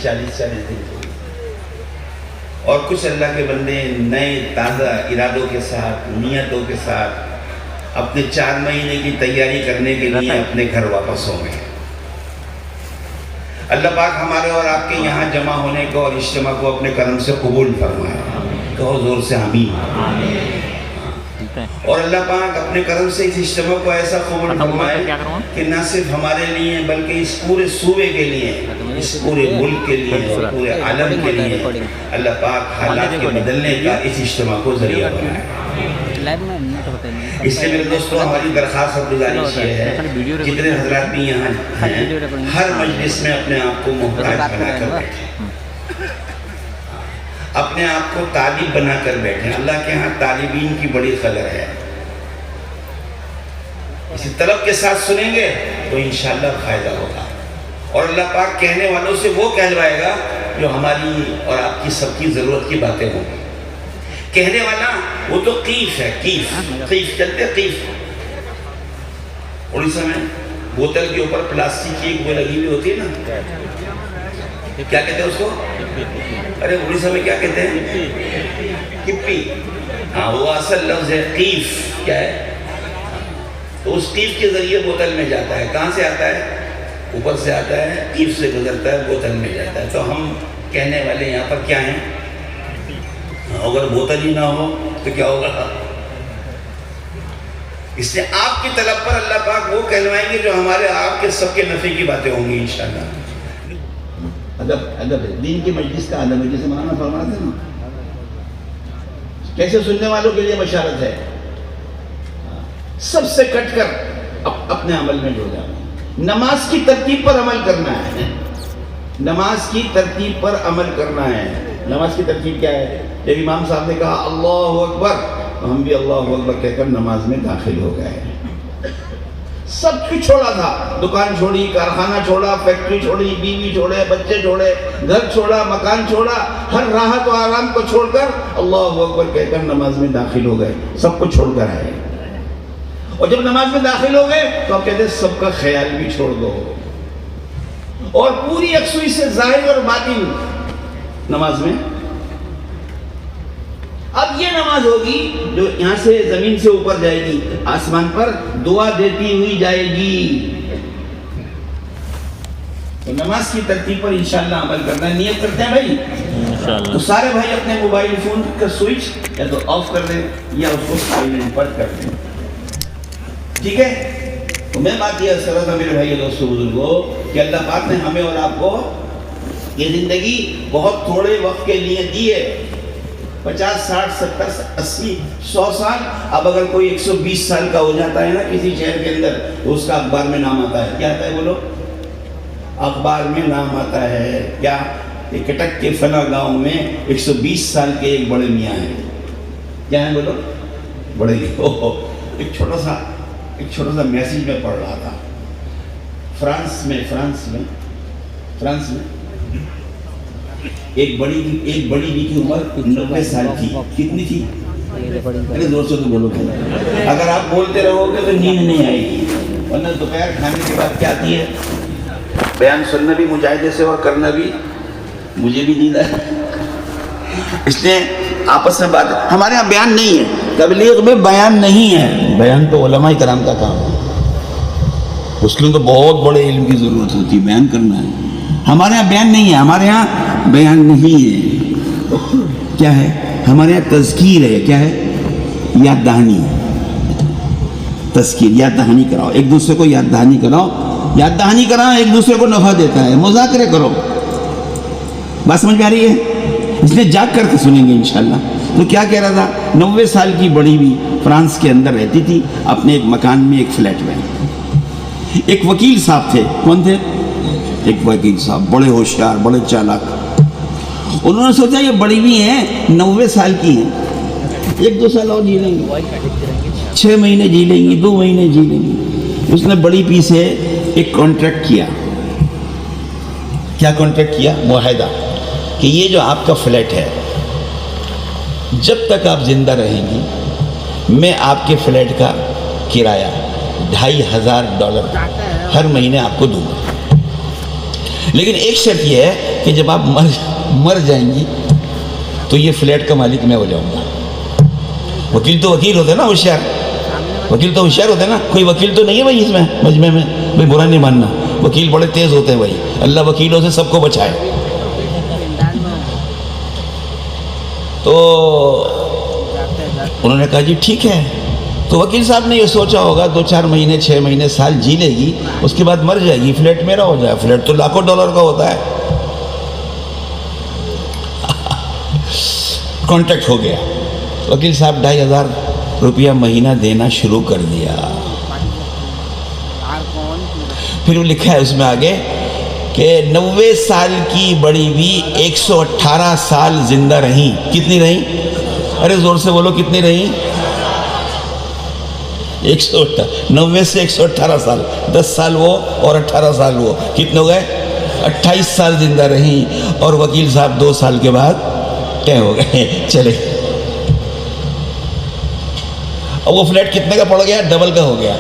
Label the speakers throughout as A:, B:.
A: 40 دن ہوئی، اور کچھ اللہ کے بندے نئے تازہ ارادوں کے ساتھ، نیتوں کے ساتھ اپنے 4 مہینے کی تیاری کرنے کے لیے اپنے گھر واپس ہو گئے۔ اللہ پاک ہمارے اور آپ کے یہاں جمع ہونے کو اور اجتماع کو اپنے کرم سے قبول فرمائے، کہو زور سے آمین۔ اور اللہ پاک اپنے کرم سے اس اجتماع کو ایسا قبول فرمائے کہ نہ صرف ہمارے لیے بلکہ اس پورے صوبے کے لیے، اس پورے ملک کے لیے، اور پورے عالم کے لیے اللہ پاک حالات کے بدلنے کا اس اجتماع کو ذریعہ بنائے۔ اس سے میرے دوستوں ہماری درخواست اور گزارش یہ ہے، جتنے حضرات بھی یہاں ہیں ہر مجلس میں اپنے آپ کو محتاج بنا کر بیٹھیں، اپنے آپ کو طالب بنا کر بیٹھیں۔ اللہ کے ہاں طالبین کی بڑی قدر ہے، اسی طلب کے ساتھ سنیں گے تو انشاءاللہ فائدہ ہوگا، اور اللہ پاک کہنے والوں سے وہ کہلوائے گا جو ہماری اور آپ کی سب کی ضرورت کی باتیں ہوں گی۔ کہنے والا وہ تو قیف ہے، قیف چلتے قیف، اڑیسہ میں بوتل کے اوپر پلاسٹک کی ایک وہ لگی ہوئی ہوتی ہے نا، کیا کہتے ہیں اس کو؟ ارے اڑیسہ میں کیا کہتے ہیں؟ کپی۔ ہاں وہ اصل لفظ ہے قیف۔ کیا ہے؟ تو اس قیف کے ذریعے بوتل میں جاتا ہے۔ کہاں سے آتا ہے؟ اوپر سے آتا ہے، قیف سے گزرتا ہے، بوتل میں جاتا ہے۔ تو ہم کہنے والے یہاں پر کیا ہیں؟ اگر بوتل ہی نہ ہو تو کیا ہوگا؟ اس لیے آپ کی طلب پر اللہ پاک وہ کہلوائیں گے جو ہمارے آپ کے سب کے نفع کی باتیں ہوں گی انشاءاللہ۔ ادب دین کی مجلس کا ادب ہے، جسے مولانا فرماتے ہیں نا، کیسے سننے والوں کے لیے بشارت ہے، سب سے کٹ کر اپنے عمل میں جڑ جانا۔ نماز کی ترتیب پر عمل کرنا ہے، نماز کی ترتیب پر عمل کرنا ہے۔ نماز کی ترتیب کیا ہے؟ جب امام صاحب نے کہا اللہ اکبر تو ہم بھی اللہ اکبر کہہ کر نماز میں داخل ہو گئے۔ سب کچھ چھوڑا تھا، دکان چھوڑی، کارخانہ چھوڑا، فیکٹری چھوڑی، بیوی چھوڑے، بچے چھوڑے، گھر چھوڑا، مکان چھوڑا، ہر راحت و آرام کو چھوڑ کر اللہ اکبر کہہ کر نماز میں داخل ہو گئے، سب کچھ چھوڑ کر آئے۔ اور جب نماز میں داخل ہو گئے تو آپ کہتے ہیں سب کا خیال بھی چھوڑ دو، اور پوری یکسوئی سے ظاہر اور باطن نماز میں۔ اب یہ نماز ہوگی جو یہاں سے زمین سے اوپر جائے گی، آسمان پر دعا دیتی ہوئی جائے گی۔ تو نماز کی ترتیب پر انشاءاللہ عمل کرنا ہے، نیت کرتے ہیں بھائی انشاءاللہ۔ تو سارے بھائی اپنے موبائل فون کا سوئچ یا تو آف کر دیں یا اس کو سائلنٹ پر کر دیں، ٹھیک ہے؟ تو میں بات یہ کر رہا تھا میرے بھائی دوستو بزرگوں کہ اللہ پاک نے ہمیں اور آپ کو یہ زندگی بہت تھوڑے وقت کے لیے دی ہے، 50 60 70 80 100 سال۔ اب اگر کوئی 120 سال کا ہو جاتا ہے نا کسی شہر کے اندر تو اس کا اخبار میں نام آتا ہے، کیا آتا ہے بولو؟ اخبار میں نام آتا ہے کیا؟ کہ کٹک کے فلاں گاؤں میں 120 سال کے ایک بڑے میاں ہیں، کیا ہیں بولو؟ بڑے ایک چھوٹا سا میسیج میں پڑھ رہا تھا، فرانس میں ایک بڑی بھی کی عمر 90 سال کی، کتنی تھی؟ ارے زور سے تو بولو، اگر آپ بولتے رہو گے تو نیند نہیں آئے گی، ورنہ دوپہر کھانے کے بعد کیا آتی ہے؟ بیان سننا بھی مجاہدے سے اور کرنا بھی، مجھے بھی نیند آئے، اس لیے آپس میں بات۔ ہمارے یہاں بیان نہیں ہے، تبلیغ میں بیان نہیں ہے، بیان تو علماء کرام کا کام ہے، اس کے لیے تو بہت بڑے علم کی ضرورت ہوتی ہے، بیان کرنا ہے۔ ہمارے یہاں بیان نہیں ہے، ہمارے یہاں بیان نہیں ہے، کیا ہے؟ ہمارے یہاں تذکیر ہے، کیا ہے؟ یاد دہانی، تذکیر، یاد دہانی کراؤ، ایک دوسرے کو یاد دہانی کراؤ، یاد دہانی کراؤ ایک دوسرے کو نفع دیتا ہے، مذاکرے کرو، بات سمجھ میں آ رہی ہے؟ اس لیے جاگ کر کے سنیں گے انشاءاللہ۔ تو کیا کہہ رہا تھا؟ 90 سال کی بڑی بھی فرانس کے اندر رہتی تھی، اپنے ایک مکان میں ایک فلیٹ میں۔ ایک وکیل صاحب تھے، کون تھے؟ ایک وکیل صاحب، بڑے ہوشیار، بڑے چالاک۔ انہوں نے سوچا یہ بڑی بھی ہیں، 90 سال کی ہیں، 1-2 سال اور جی لیں گے، 6 مہینے جی لیں گی، 2 مہینے جی لیں گی۔ اس نے بڑی پی سے ایک کانٹریکٹ کیا۔ کیا کانٹریکٹ کیا؟ معاہدہ کہ یہ جو آپ کا فلیٹ ہے، جب تک آپ زندہ رہیں گی میں آپ کے فلیٹ کا کرایہ $2500 ہر مہینے آپ کو دوں گا، لیکن ایک شرط یہ ہے کہ جب آپ مر جائیں گی تو یہ فلیٹ کا مالک میں ہو جاؤں گا. وکیل تو وکیل ہوتے ہیں نا ہوشیار, وکیل تو ہوشیار ہوتے ہیں نا. کوئی وکیل تو نہیں ہے بھائی اس میں مجمع میں, بھائی برا نہیں ماننا, وکیل بڑے تیز ہوتے ہیں بھائی, اللہ وکیلوں سے سب کو بچائے. تو انہوں نے کہا جی ٹھیک ہے. تو وکیل صاحب نے یہ سوچا ہوگا 2-4 مہینے 6 مہینے سال جی لے گی, اس کے بعد مر جائے گی, فلیٹ میرا ہو جائے. فلیٹ تو لاکھوں ڈالر کا ہوتا ہے. کانٹیکٹ ہو گیا, وکیل صاحب 2,500 روپیہ مہینہ دینا شروع کر دیا. پھر وہ لکھا ہے اس میں آگے کہ 90 سال کی بڑی ہوئی 118 سال زندہ رہیں. کتنی رہیں؟ ارے زور سے بولو, کتنی رہیں؟ 90 سے 118 سال, 10 سال وہ اور 18 سال وہ, کتنے ہو گئے؟ 28 سال زندہ رہیں. اور وکیل صاحب 2 سال کے بعد طے ہو گئے, چلے. اب وہ فلیٹ کتنے کا پڑ گیا؟ ڈبل کا ہو گیا.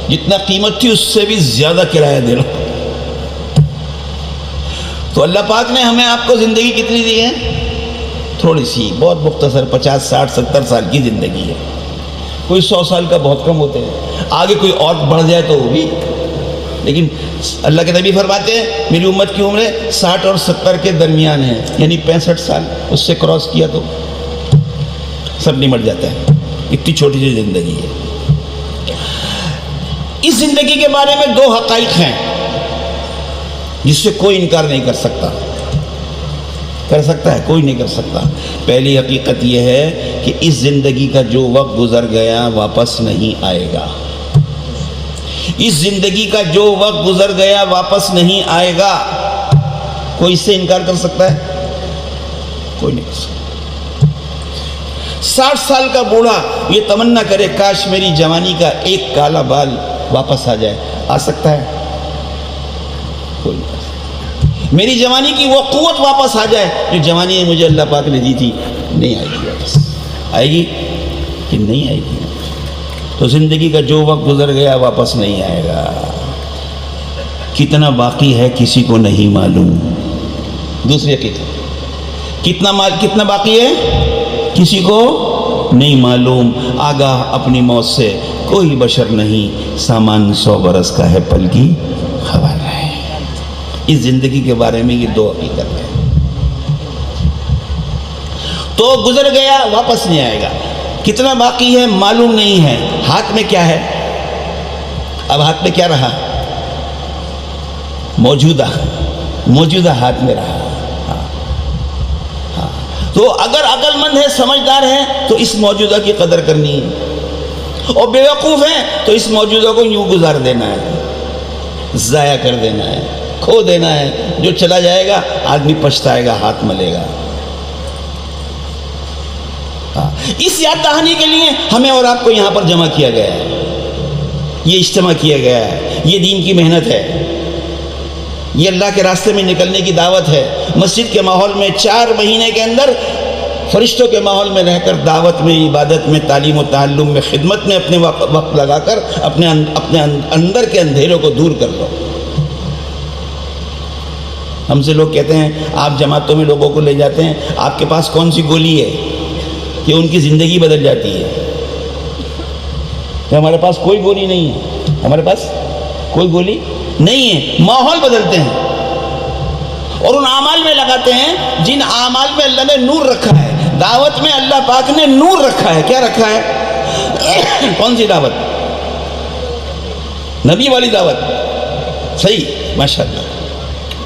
A: جتنا قیمت تھی اس سے بھی زیادہ کرایہ دے لو. تو اللہ پاک نے ہمیں آپ کو زندگی کتنی دی ہے؟ تھوڑی سی, بہت مختصر, 50 60 70 سال کی زندگی ہے. کوئی 100 سال کا بہت کم ہوتے ہیں, آگے کوئی اور بڑھ جائے تو وہ بھی. لیکن اللہ کے نبی فرماتے ہیں میری امت کی عمریں 60 اور 70 کے درمیان ہیں, یعنی 65 سال. اس سے کراس کیا تو سب نہیں مر جاتا ہے. اتنی چھوٹی سی زندگی ہے. اس زندگی کے بارے میں 2 حقائق ہیں جس سے کوئی انکار نہیں کر سکتا. کر سکتا ہے؟ کوئی نہیں کر سکتا. پہلی حقیقت یہ ہے کہ اس زندگی کا جو وقت گزر گیا واپس نہیں آئے گا. اس زندگی کا جو وقت گزر گیا واپس نہیں آئے گا. کوئی اس سے انکار کر سکتا ہے؟ کوئی نہیں کر سکتا. 60 سال کا بوڑھا یہ تمنا کرے کاش میری جوانی کا ایک کالا بال واپس آ جائے, آ سکتا ہے؟ کوئی نہیں. میری جوانی کی وہ قوت واپس آ جائے جو جوانی مجھے اللہ پاک نے دی تھی, نہیں آئے گی واپس. آئے گی کہ نہیں آئے گی؟ تو زندگی کا جو وقت گزر گیا واپس نہیں آئے گا. کتنا باقی ہے کسی کو نہیں معلوم. دوسری حقیقت, کتنا باقی ہے کسی کو نہیں معلوم. آگاہ اپنی موت سے کوئی بشر نہیں, سامان 100 برس کا ہے پل کی خبر ہے. اس زندگی کے بارے میں یہ 2 حقیقت ہے. تو گزر گیا واپس نہیں آئے گا. کتنا باقی ہے معلوم نہیں ہے. ہاتھ میں کیا ہے؟ اب ہاتھ میں کیا رہا؟ موجودہ ہاتھ میں رہا. تو اگر عقل مند ہے, سمجھدار ہے, تو اس موجودہ کی قدر کرنی ہے. اور بے وقوف ہے تو اس موجودہ کو یوں گزار دینا ہے, ضائع کر دینا ہے, کھو دینا ہے. جو چلا جائے گا آدمی پچھتائے گا, ہاتھ ملے گا. اس یاد دہانی کے لیے ہمیں اور آپ کو یہاں پر جمع کیا گیا ہے, یہ اجتماع کیا گیا ہے. یہ دین کی محنت ہے, یہ اللہ کے راستے میں نکلنے کی دعوت ہے. مسجد کے ماحول میں 4 مہینے کے اندر فرشتوں کے ماحول میں رہ کر دعوت میں, عبادت میں, تعلیم و تعلم میں, خدمت میں اپنے وقت لگا کر اپنے اندر کے اندھیروں کو دور کر لو. ہم سے لوگ کہتے ہیں آپ جماعتوں میں لوگوں کو لے جاتے ہیں, آپ کے پاس کون سی گولی ہے کہ ان کی زندگی بدل جاتی ہے؟ کہ ہمارے پاس کوئی گولی نہیں ہے, ہمارے پاس کوئی گولی نہیں ہے. ماحول بدلتے ہیں اور ان اعمال میں لگاتے ہیں جن اعمال میں اللہ نے نور رکھا ہے. دعوت میں اللہ پاک نے نور رکھا ہے. کیا رکھا ہے؟ کون سی دعوت؟ نبی والی دعوت. صحیح, ماشاءاللہ.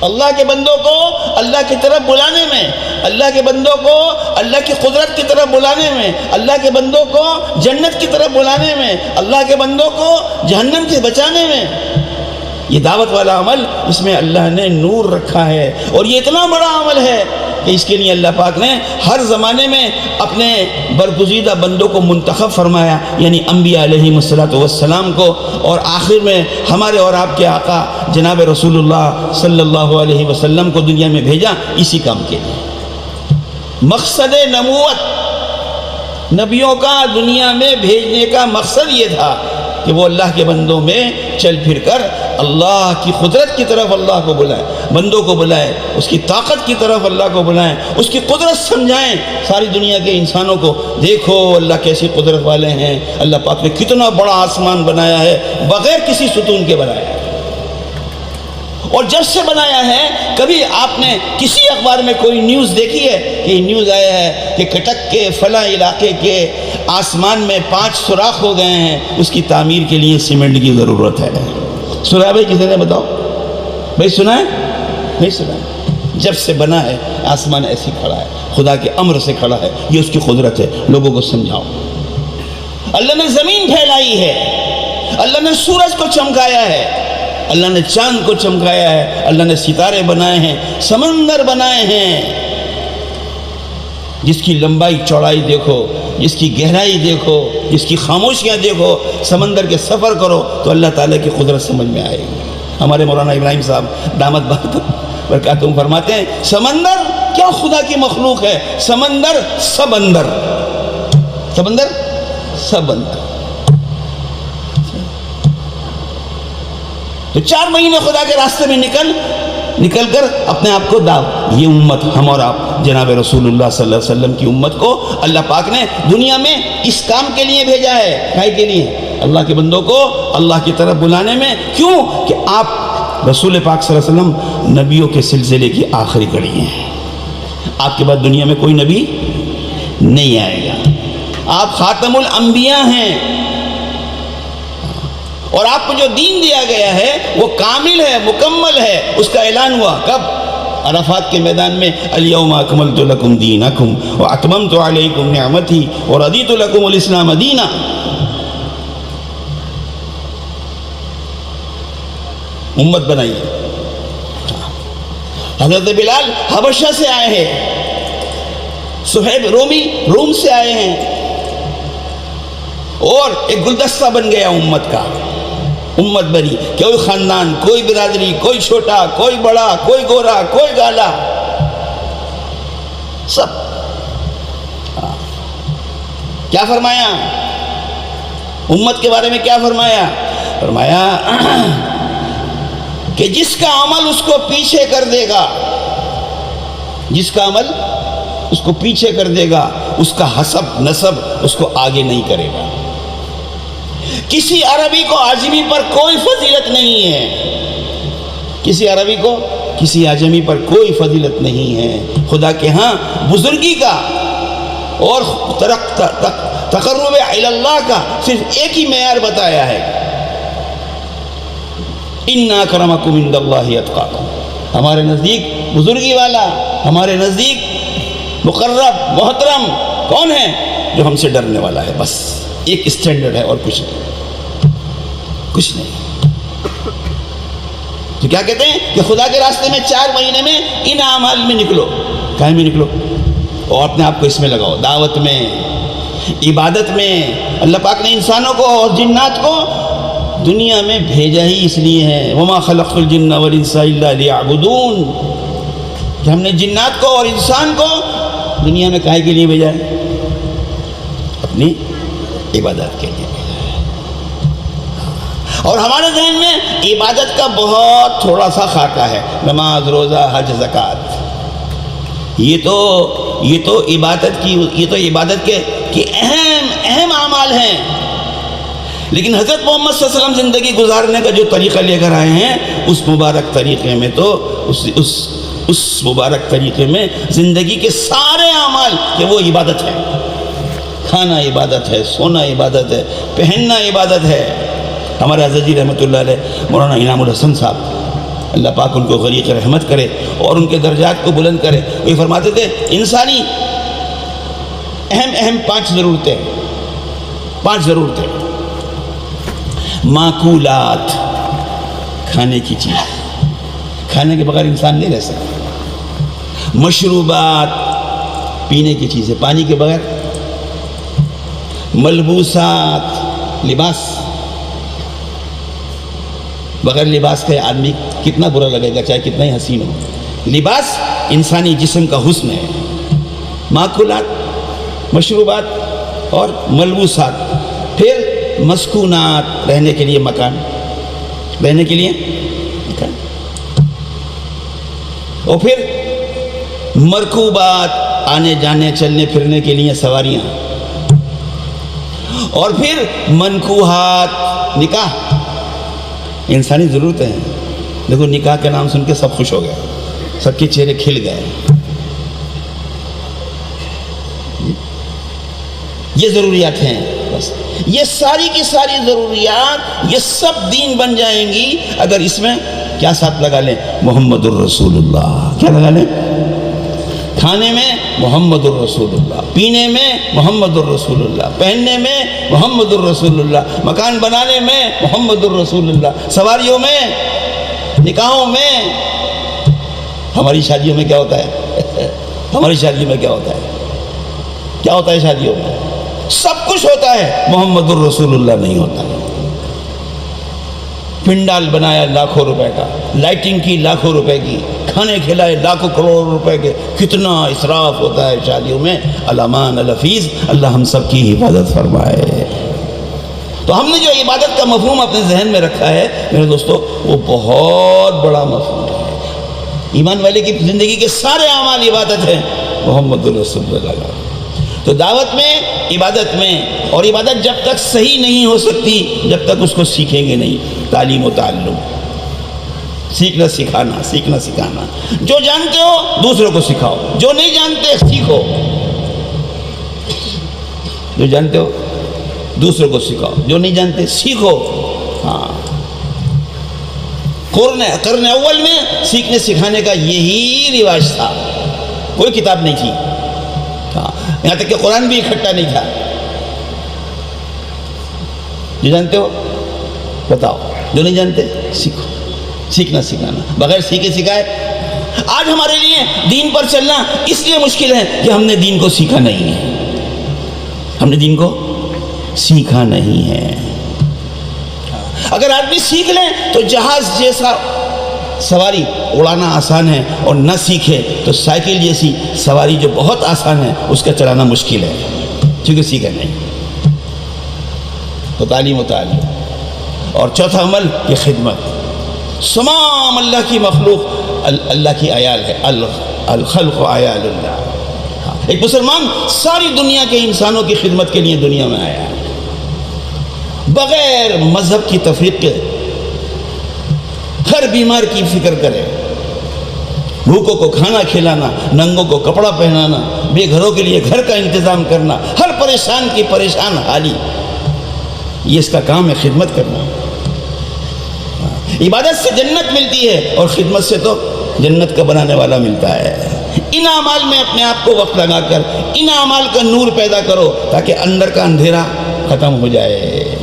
A: اللہ کے بندوں کو اللہ کی طرف بلانے میں, اللہ کے بندوں کو اللہ کی قدرت کی طرف بلانے میں, اللہ کے بندوں کو جنت کی طرف بلانے میں, اللہ کے بندوں کو جہنم سے بچانے میں, یہ دعوت والا عمل, اس میں اللہ نے نور رکھا ہے. اور یہ اتنا بڑا عمل ہے کہ اس کے لیے اللہ پاک نے ہر زمانے میں اپنے برگزیدہ بندوں کو منتخب فرمایا, یعنی انبیاء علیہم السلام کو, اور آخر میں ہمارے اور آپ کے آقا جناب رسول اللہ صلی اللہ علیہ وسلم کو دنیا میں بھیجا اسی کام کے لیے. مقصد نبوت, نبیوں کا دنیا میں بھیجنے کا مقصد یہ تھا کہ وہ اللہ کے بندوں میں چل پھر کر اللہ کی قدرت کی طرف اللہ کو بلائیں، بندوں کو بلائیں، اس کی طاقت کی طرف اللہ کو بلائیں، اس کی قدرت سمجھائیں ساری دنیا کے انسانوں کو۔ دیکھو اللہ کیسی قدرت والے ہیں، اللہ پاک نے کتنا بڑا آسمان بنایا ہے بغیر کسی ستون کے بنایا ہے، اور جب سے بنایا ہے کبھی آپ نے کسی اخبار میں کوئی نیوز دیکھی ہے کہ نیوز آیا ہے کہ کٹک کے فلاں علاقے کے آسمان میں 5 سوراخ ہو گئے ہیں، اس کی تعمیر کے لیے سیمنٹ کی ضرورت ہے؟ سنا ہے بھائی کسی نے؟ بتاؤ بھائی، سنا ہے؟ نہیں سنا ہے۔ جب سے بنا ہے آسمان ایسی کھڑا ہے، خدا کے امر سے کھڑا ہے، یہ اس کی قدرت ہے، لوگوں کو سمجھاؤ۔ اللہ نے زمین پھیلائی ہے، اللہ نے سورج کو چمکایا ہے، اللہ نے چاند کو چمکایا ہے، اللہ نے ستارے بنائے ہیں، سمندر بنائے ہیں، جس کی لمبائی چوڑائی دیکھو، جس کی گہرائی دیکھو، جس کی خاموشیاں دیکھو، سمندر کے سفر کرو تو اللہ تعالیٰ کی قدرت سمجھ میں آئے گی۔ ہمارے مولانا ابراہیم صاحب دامت برکاتہم فرماتے ہیں سمندر کیا خدا کی مخلوق ہے، سمندر سمندر، سمندر سمندر۔ تو 4 مہینے خدا کے راستے میں نکل کر اپنے آپ کو داؤ، یہ امت ہم اور آپ جناب رسول اللہ صلی اللہ علیہ وسلم کی امت کو اللہ پاک نے دنیا میں اس کام کے لیے بھیجا ہے۔ کائے کے لیے؟ اللہ کے بندوں کو اللہ کی طرف بلانے میں۔ کیوں؟ کہ آپ رسول پاک صلی اللہ علیہ وسلم نبیوں کے سلسلے کی آخری کڑی ہیں، آپ کے بعد دنیا میں کوئی نبی نہیں آئے گا، آپ خاتم الانبیاء ہیں، اور آپ کو جو دین دیا گیا ہے وہ کامل ہے، مکمل ہے۔ اس کا اعلان ہوا کب؟ عرفات کے میدان میں، الیوم اکملت لکم دینکم واتممت علیکم نعمتی ورضیت لکم الاسلام دینا۔ امت بنائی ہے۔ حضرت بلال حبشہ سے آئے ہیں، صہیب رومی روم سے آئے ہیں، اور ایک گلدستہ بن گیا امت کا، امت بنی، کوئی خاندان، کوئی برادری، کوئی چھوٹا، کوئی بڑا، کوئی گورا، کوئی کالا، سب۔ کیا فرمایا امت کے بارے میں؟ کیا فرمایا؟ فرمایا کہ جس کا عمل اس کو پیچھے کر دے گا، جس کا عمل اس کو پیچھے کر دے گا، اس کا حسب نسب اس کو آگے نہیں کرے گا۔ کسی عربی کو عجمی پر کوئی فضیلت نہیں ہے، کسی عربی کو کسی عجمی پر کوئی فضیلت نہیں ہے۔ خدا کے ہاں بزرگی کا اور تقرب اللہ کا صرف ایک ہی معیار بتایا ہے، ان اکرمکم عند اللہ اتقاکم۔ ہمارے نزدیک بزرگی والا، ہمارے نزدیک مقرب محترم کون ہے؟ جو ہم سے ڈرنے والا ہے، بس ایک اسٹینڈرڈ ہے اور کچھ نہیں، کچھ نہیں۔ تو کیا کہتے ہیں کہ خدا کے راستے میں 4 مہینے میں ان اعمال میں نکلو، کہیں میں نکلو، اور اپنے آپ کو اس میں لگاؤ، دعوت میں، عبادت میں۔ اللہ پاک نے انسانوں کو اور جنات کو دنیا میں بھیجا ہی اس لیے ہے، وما خلقت الجن والانس الا لیعبدون، کہ ہم نے جنات کو اور انسان کو دنیا میں کائے کے لیے بھیجا ہے؟ اپنی عبادت کے لیے۔ اور ہمارے ذہن میں عبادت کا بہت تھوڑا سا خاکہ ہے، نماز، روزہ، حج، زکوٰۃ، یہ تو عبادت کے اہم اعمال ہیں۔ لیکن حضرت محمد صلی اللہ علیہ وسلم زندگی گزارنے کا جو طریقہ لے کر آئے ہیں، اس مبارک طریقے میں تو اس مبارک طریقے میں زندگی کے سارے اعمال کہ وہ عبادت ہے، کھانا عبادت ہے، سونا عبادت ہے، پہننا عبادت ہے۔ ہمارے حضرت جی رحمۃ اللہ علیہ مولانا انعام الحسن صاحب، اللہ پاک ان کو غریق رحمت کرے اور ان کے درجات کو بلند کرے، وہ فرماتے تھے انسانی اہم 5 ضرورتیں، 5 ضرورتیں: معقولات، کھانے کی چیز، کھانے کے بغیر انسان نہیں رہ سکتا، مشروبات، پینے کی چیزیں پانی کے بغیر، ملبوسات، لباس، بغیر لباس کے آدمی کتنا برا لگے گا چاہے کتنا ہی حسین ہو۔ لباس انسانی جسم کا حسن ہے۔ معقولات، مشروبات اور ملبوسات، پھر مسکونات، رہنے کے لیے مکان، رہنے کے لیے مکان، اور پھر مرکوبات، آنے جانے چلنے پھرنے کے لیے سواریاں، اور پھر منکوحات، نکاح، انسانی ضرورتیں ہیں۔ دیکھو نکاح کے نام سن کے سب خوش ہو گئے، سب کے چہرے کھل گئے۔ یہ ضروریات ہیں، بس یہ ساری کی ساری ضروریات یہ سب دین بن جائیں گی اگر اس میں کیا ساتھ لگا لیں؟ محمد الرسول اللہ۔ کیا لگا لیں؟ کھانے میں محمد الرسول اللہ، پینے میں محمد الرسول اللہ، پہننے میں محمد الرسول اللہ، مکان بنانے میں محمد الرسول اللہ، سواریوں میں، نکاحوں میں۔ ہماری شادیوں میں کیا ہوتا ہے؟ ہماری شادیوں میں کیا ہوتا ہے؟ کیا ہوتا ہے شادیوں میں؟ سب کچھ ہوتا ہے، محمد الرسول اللہ نہیں ہوتا۔ پنڈال بنایا لاکھوں روپے کا، لائٹنگ کی لاکھوں روپے کی، کھانے کھلائے لاکھوں کروڑ روپے کے، کتنا اسراف ہوتا ہے شادیوں میں۔ الامان الحفیظ، اللہ ہم سب کی حفاظت فرمائے۔ تو ہم نے جو عبادت کا مفہوم اپنے ذہن میں رکھا ہے میرے دوستو، وہ بہت بڑا مفہوم ہے۔ ایمان والے کی زندگی کے سارے اعمال عبادت ہیں، محمد الرسول اللہ۔ تو دعوت میں، عبادت میں، اور عبادت جب تک صحیح نہیں ہو سکتی جب تک اس کو سیکھیں گے نہیں۔ تعلیم و تعلم، سیکھنا سکھانا، سیکھنا سکھانا۔ جو جانتے ہو دوسروں کو سکھاؤ، جو نہیں جانتے سیکھو، جو جانتے ہو دوسروں کو سکھاؤ، جو نہیں جانتے سیکھو۔ ہاں، قرن اول میں سیکھنے سکھانے کا یہی رواج تھا، کوئی کتاب نہیں تھی، یہاں تک کہ قرآن بھی اکٹھا نہیں تھا۔ جو جانتے ہو بتاؤ، جو نہیں جانتے سیکھو، سیکھنا سکھانا، بغیر سیکھے سکھائے۔ آج ہمارے لیے دین پر چلنا اس لیے مشکل ہے کہ ہم نے دین کو سیکھا نہیں ہے، ہم نے دین کو سیکھا نہیں ہے۔ اگر آدمی سیکھ لیں تو جہاز جیسا سواری اڑانا آسان ہے، اور نہ سیکھے تو سائیکل جیسی سواری جو بہت آسان ہے اس کا چلانا مشکل ہے، کیونکہ سیکھا نہیں۔ تو تعلیم و تعلیم۔ اور چوتھا عمل یہ خدمت۔ تمام اللہ کی مخلوق اللہ کی عیال ہے، الخلق عیال اللہ۔ ایک مسلمان ساری دنیا کے انسانوں کی خدمت کے لیے دنیا میں آیا ہے، بغیر مذہب کی تفریق کے۔ ہر بیمار کی فکر کرے، بھوکوں کو کھانا کھلانا، ننگوں کو کپڑا پہنانا، بے گھروں کے لیے گھر کا انتظام کرنا، ہر پریشان کی پریشان حالی، یہ اس کا کام ہے، خدمت کرنا۔ عبادت سے جنت ملتی ہے اور خدمت سے تو جنت کا بنانے والا ملتا ہے۔ ان اعمال میں اپنے آپ کو وقت لگا کر ان اعمال کا نور پیدا کرو تاکہ اندر کا اندھیرا ختم ہو جائے،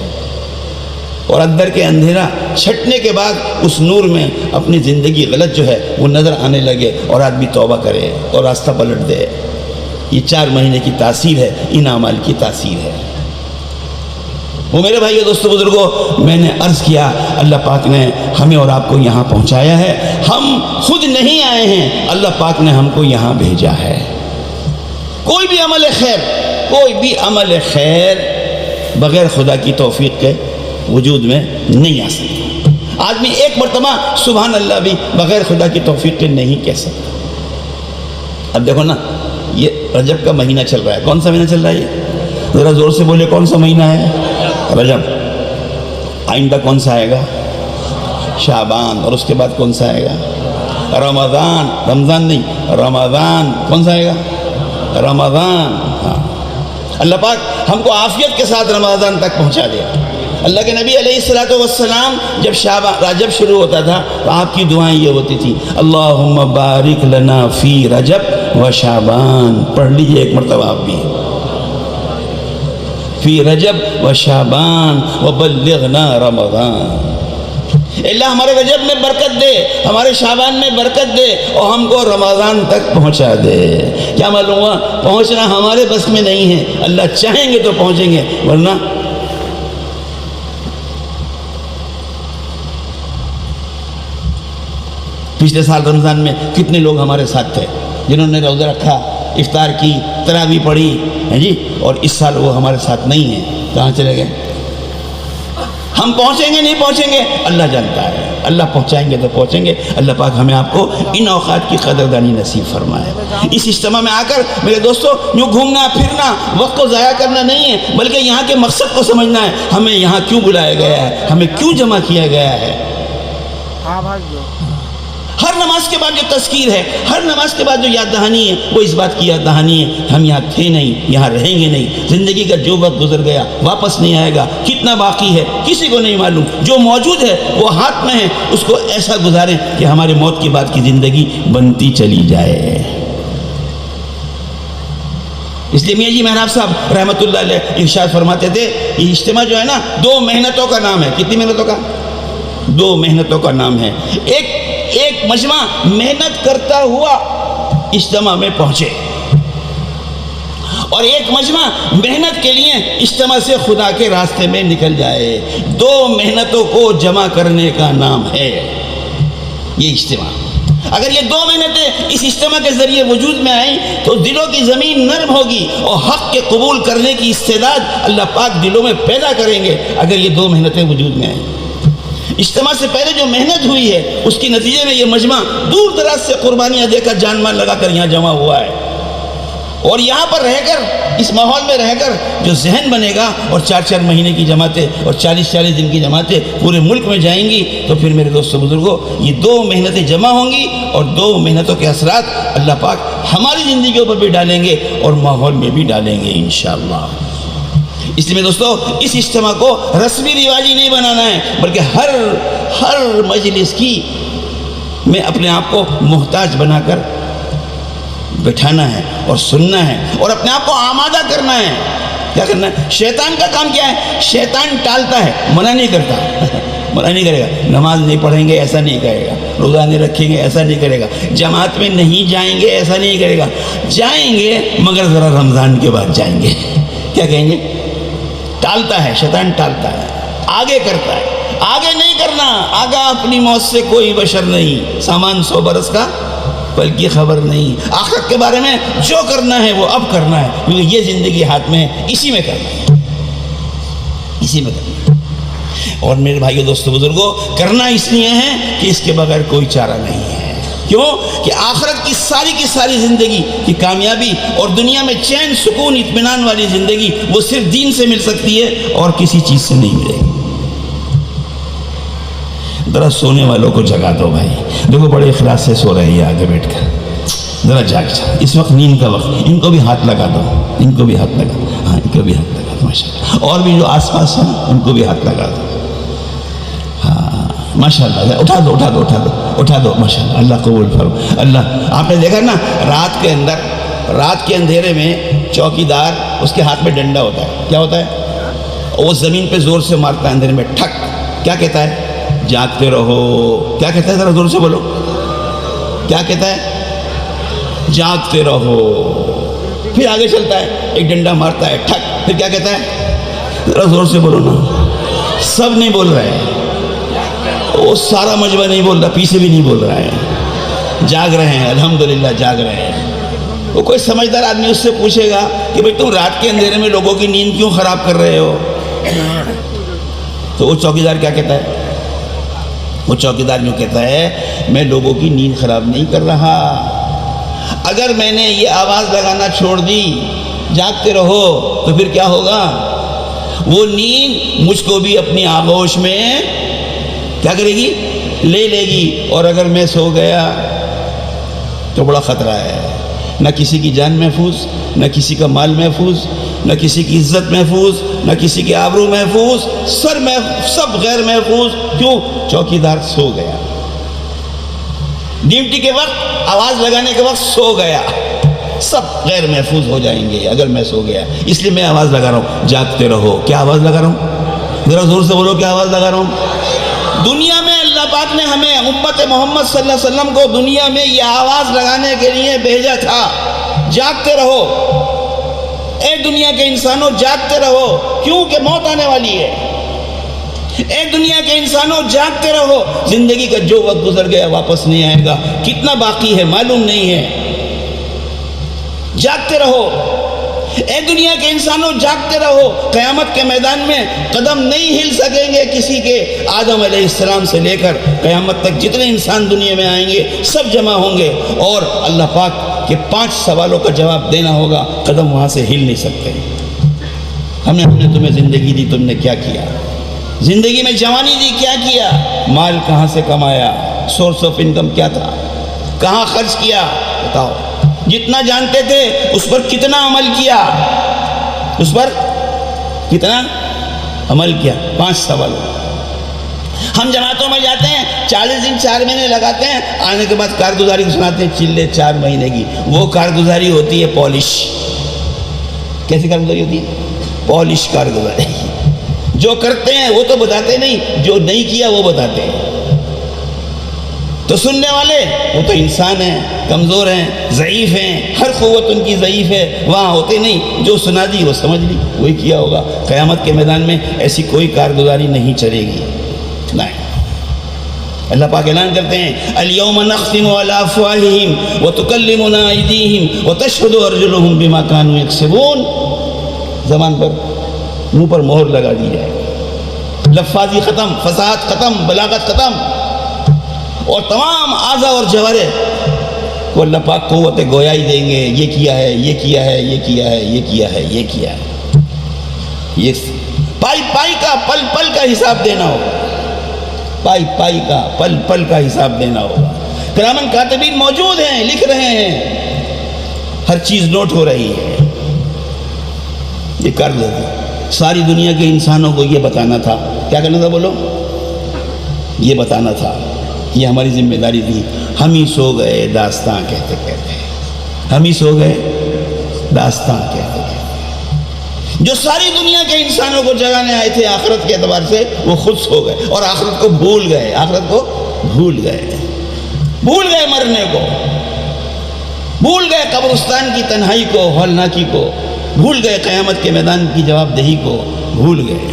A: اور اندر کے اندھیرا چھٹنے کے بعد اس نور میں اپنی زندگی غلط جو ہے وہ نظر آنے لگے، اور آدمی توبہ کرے اور راستہ پلٹ دے۔ یہ 4 مہینے کی تاثیر ہے، ان اعمال کی تاثیر ہے۔ وہ میرے بھائیو، دوستو، بزرگوں، میں نے عرض کیا اللہ پاک نے ہمیں اور آپ کو یہاں پہنچایا ہے، ہم خود نہیں آئے ہیں، اللہ پاک نے ہم کو یہاں بھیجا ہے۔ کوئی بھی عمل خیر، کوئی بھی عمل خیر بغیر خدا کی توفیق کے وجود میں نہیں آ سکتا۔ آدمی ایک مرتبہ سبحان اللہ بھی بغیر خدا کی توفیق کے نہیں کہہ سکتا۔ اب دیکھو نا، یہ رجب کا مہینہ چل رہا ہے، کون سا مہینہ چل رہا ہے؟ یہ ذرا زور سے بولے، کون سا مہینہ ہے؟ رجب۔ آئندہ کون سا آئے گا؟ شعبان۔ اور اس کے بعد کون سا آئے گا؟ رمضان۔ رمضان نہیں، رمضان۔ کون سا آئے گا؟ رمضان۔ ہاں، اللہ پاک ہم کو عافیت کے ساتھ رمضان تک پہنچا دیا۔ اللہ کے نبی علیہ السلام جب رجب شروع ہوتا تھا تو آپ کی دعائیں یہ ہوتی تھی، اللہم بارک لنا فی رجب و شعبان۔ پڑھ لیجئے ایک مرتبہ آپ بھی، فی رجب و شعبان و بلغنا رمضان۔ اللہ ہمارے رجب میں برکت دے، ہمارے شعبان میں برکت دے، اور ہم کو رمضان تک پہنچا دے۔ کیا معلوم ہوا؟ پہنچنا ہمارے بس میں نہیں ہے، اللہ چاہیں گے تو پہنچیں گے، ورنہ پچھلے سال رمضان میں کتنے لوگ ہمارے ساتھ تھے جنہوں نے روزہ رکھا، افطار کی، تراویح پڑھی، ہیں جی، اور اس سال وہ ہمارے ساتھ نہیں ہیں، کہاں چلے گئے؟ ہم پہنچیں گے نہیں پہنچیں گے اللہ جانتا ہے، اللہ پہنچائیں گے تو پہنچیں گے۔ اللہ پاک ہمیں آپ کو ان اوقات کی قدردانی نصیب فرمائے۔ اس اجتماع میں آ کر میرے دوستو یوں گھومنا پھرنا وقت کو ضائع کرنا نہیں ہے، بلکہ یہاں کے مقصد کو سمجھنا ہے، ہمیں یہاں کیوں بلایا گیا ہے، ہمیں کیوں جمع کیا گیا ہے۔ ہر نماز کے بعد جو تذکیر ہے، ہر نماز کے بعد جو یاد دہانی ہے، وہ اس بات کی یاد دہانی ہے ہم یہاں تھے نہیں، یہاں رہیں گے نہیں، زندگی کا جو وقت گزر گیا واپس نہیں آئے گا، کتنا باقی ہے کسی کو نہیں معلوم، جو موجود ہے وہ ہاتھ میں ہے، اس کو ایسا گزاریں کہ ہمارے موت کے بعد کی زندگی بنتی چلی جائے۔ اس لیے میاں جی محراب صاحب رحمۃ اللہ علیہ ارشاد فرماتے تھے، یہ اجتماع جو ہے نا 2 محنتوں کا نام ہے۔ کتنی محنتوں کا؟ 2 محنتوں کا نام ہے۔ ایک مجمع محنت کرتا ہوا اجتماع میں پہنچے، اور ایک مجمع محنت کے لیے اجتماع سے خدا کے راستے میں نکل جائے۔ 2 محنتوں کو جمع کرنے کا نام ہے یہ اجتماع۔ اگر یہ 2 محنتیں اس اجتماع کے ذریعے وجود میں آئیں تو دلوں کی زمین نرم ہوگی، اور حق کے قبول کرنے کی استعداد اللہ پاک دلوں میں پیدا کریں گے اگر یہ 2 محنتیں وجود میں آئیں۔ اجتماع سے پہلے جو محنت ہوئی ہے اس کی نتیجے میں یہ مجمع دور دراز سے قربانیاں دے کر جان مال لگا کر یہاں جمع ہوا ہے، اور یہاں پر رہ کر اس ماحول میں رہ کر جو ذہن بنے گا، اور 4 مہینے کی جماعتیں اور 40 دن کی جماعتیں پورے ملک میں جائیں گی، تو پھر میرے دوستو بزرگوں یہ 2 محنتیں جمع ہوں گی، اور 2 محنتوں کے اثرات اللہ پاک ہماری زندگیوں پر بھی ڈالیں گے اور ماحول میں بھی ڈالیں گے انشاءاللہ۔ اس لیے دوستو اس اجتماع کو رسمی رواجی نہیں بنانا ہے، بلکہ ہر مجلس کی میں اپنے آپ کو محتاج بنا کر بٹھانا ہے اور سننا ہے اور اپنے آپ کو آمادہ کرنا ہے۔ کیا کرنا ہے؟ شیطان کا کام کیا ہے؟ شیطان ٹالتا ہے، منع نہیں کرتا منع نہیں کرے گا۔ نماز نہیں پڑھیں گے ایسا نہیں کرے گا، روزہ نہیں رکھیں گے ایسا نہیں کرے گا، جماعت میں نہیں جائیں گے ایسا نہیں کرے گا، جائیں گے مگر ذرا رمضان کے بعد جائیں گے۔ کیا کہیں گے؟ ٹالتا ہے، شیطان ٹالتا ہے، آگے کرتا ہے۔ آگے نہیں کرنا، آگا اپنی موت سے کوئی بشر نہیں، سامان 100 برس کا بلکہ خبر نہیں۔ آخرت کے بارے میں جو کرنا ہے وہ اب کرنا ہے، کیونکہ یہ زندگی ہاتھ میں ہے، اسی میں کرنا ہے، اسی میں کرنا ہے۔ اور میرے بھائیو دوستو بزرگوں، کرنا اس لیے ہے کہ اس کے بغیر کوئی چارہ نہیں ہے۔ کیوں؟ کہ آخرت کی ساری زندگی کی کامیابی اور دنیا میں چین سکون اطمینان والی زندگی وہ صرف دین سے مل سکتی ہے اور کسی چیز سے نہیں ملے گی۔ ذرا سونے والوں کو جگا دو بھائی، دیکھو بڑے اخلاص سے سو رہے ہیں آگے بیٹھ کر، ذرا جاگ جا، اس وقت نیند کا وقت، ان کو بھی ہاتھ لگا دو، ان کو بھی ہاتھ لگا دو، ہاں ان کو بھی ہاتھ لگا دو ماشاءاللہ، اور بھی جو آس پاس ہیں ان کو بھی ہاتھ لگا دو، ہاں ماشاءاللہ، اٹھا دو ماشاءاللہ، اللہ قبول فرما۔ اللہ آپ نے دیکھا نا رات کے اندھیرے میں چوکیدار اس کے ہاتھ میں ڈنڈا ہوتا ہے، کیا ہوتا ہے؟ وہ زمین پہ زور سے مارتا ہے اندھیرے میں، ٹھک، کیا کہتا ہے؟ جاگتے رہو۔ کیا کہتا ہے؟ ذرا زور سے بولو، کیا کہتا ہے؟ جاگتے رہو۔ پھر آگے چلتا ہے، ایک ڈنڈا مارتا ہے، ٹھک، پھر کیا کہتا ہے؟ ذرا زور سے بولو نا، سب نہیں بول رہے ہیں، وہ سارا مجمع نہیں بول رہا، پیچھے بھی نہیں بول رہا ہے، جاگ رہے ہیں، الحمدللہ جاگ رہے ہیں۔ وہ کوئی سمجھدار آدمی اس سے پوچھے گا کہ بھئی تم رات کے اندھیرے میں لوگوں کی نیند کیوں خراب کر رہے ہو؟ تو وہ چوکیدار کیا کہتا ہے؟ وہ چوکیدار یوں کہتا ہے، میں لوگوں کی نیند خراب نہیں کر رہا، اگر میں نے یہ آواز لگانا چھوڑ دی جاگتے رہو تو پھر کیا ہوگا؟ وہ نیند مجھ کو بھی اپنی آغوش میں کیا کرے گی؟ لے لے گی، اور اگر میں سو گیا تو بڑا خطرہ ہے، نہ کسی کی جان محفوظ، نہ کسی کا مال محفوظ، نہ کسی کی عزت محفوظ، نہ کسی کی آبرو محفوظ، سب غیر محفوظ۔ کیوں؟ چوکیدار سو گیا، ڈیوٹی کے وقت آواز لگانے کے وقت سو گیا، سب غیر محفوظ ہو جائیں گے اگر میں سو گیا۔ اس لیے میں آواز لگا رہا ہوں، جاگتے رہو۔ کیا آواز لگا رہا ہوں؟ ذرا زور سے بولو، کیا آواز لگا رہا ہوں؟ دنیا میں اللہ پاک نے ہمیں امت محمد صلی اللہ علیہ وسلم کو دنیا میں یہ آواز لگانے کے لیے بھیجا تھا، جاگتے رہو اے دنیا کے انسانوں، جاگتے رہو، کیونکہ موت آنے والی ہے۔ اے دنیا کے انسانوں جاگتے رہو، زندگی کا جو وقت گزر گیا واپس نہیں آئے گا، کتنا باقی ہے معلوم نہیں ہے، جاگتے رہو۔ اے دنیا کے انسانوں جاگتے رہو، قیامت کے میدان میں قدم نہیں ہل سکیں گے کسی کے۔ آدم علیہ السلام سے لے کر قیامت تک جتنے انسان دنیا میں آئیں گے سب جمع ہوں گے، اور اللہ پاک کے 5 سوالوں کا جواب دینا ہوگا، قدم وہاں سے ہل نہیں سکتے۔ ہم نے تمہیں زندگی دی، تم نے کیا کیا؟ زندگی میں جوانی دی، کیا کیا؟ مال کہاں سے کمایا؟ سورس آف انکم کیا تھا؟ کہاں خرچ کیا؟ بتاؤ۔ جتنا جانتے تھے اس پر کتنا عمل کیا؟ اس پر کتنا عمل کیا؟ 5 سوال۔ ہم جماعتوں میں جاتے ہیں، 40 دن 4 مہینے لگاتے ہیں، آنے کے بعد کارگزاری سناتے ہیں چلے 4 مہینے کی۔ وہ کارگزاری ہوتی ہے پالش۔ کیسی کارگزاری ہوتی ہے؟ پالش کارگزاری۔ جو کرتے ہیں وہ تو بتاتے نہیں، جو نہیں کیا وہ بتاتے ہیں۔ تو سننے والے وہ تو انسان ہیں، کمزور ہیں، ضعیف ہیں، ہر قوت ان کی ضعیف ہے، وہاں ہوتے نہیں۔ جو سنا دی وہ سمجھ لی، وہی کیا ہوگا۔ قیامت کے میدان میں ایسی کوئی کارگزاری نہیں چلے گی، نہیں۔ اللہ پاک اعلان کرتے ہیں الیوم نختم علی افواہہم وتکلمنا ایدیہم وتشہد ارجلہم بما کانوا یکسبون۔ زبان پر، منہ پر مہر لگا دی جائے، لفاظی ختم، فصاحت ختم، بلاغت ختم، اور تمام اعضاء اور جوارح کو اللہ پاک قوت گویائی دیں گے۔ یہ کیا ہے، یہ کیا ہے، یہ کیا ہے، یہ کیا ہے، یہ کیا ہے۔ یہ پائی پائی کا، پل پل کا حساب دینا ہوگا، پائی پائی کا، پل پل کا حساب دینا ہوگا۔ کرامن کاتبین موجود ہیں، لکھ رہے ہیں، ہر چیز نوٹ ہو رہی ہے۔ یہ کر لیتے، ساری دنیا کے انسانوں کو یہ بتانا تھا۔ کیا کرنا تھا بولو؟ یہ بتانا تھا، یہ ہماری ذمہ داری تھی۔ ہم ہی سو گئے داستان کہتے کہتے، ہم ہی سو گئے داستان کہتے کہتے۔ جو ساری دنیا کے انسانوں کو جگانے آئے تھے آخرت کے اعتبار سے، وہ خود سو گئے اور آخرت کو بھول گئے، آخرت کو بھول گئے، بھول گئے مرنے کو، بھول گئے قبرستان کی تنہائی کو، ہولناکی کو، بھول گئے قیامت کے میدان کی جواب دہی کو، بھول گئے۔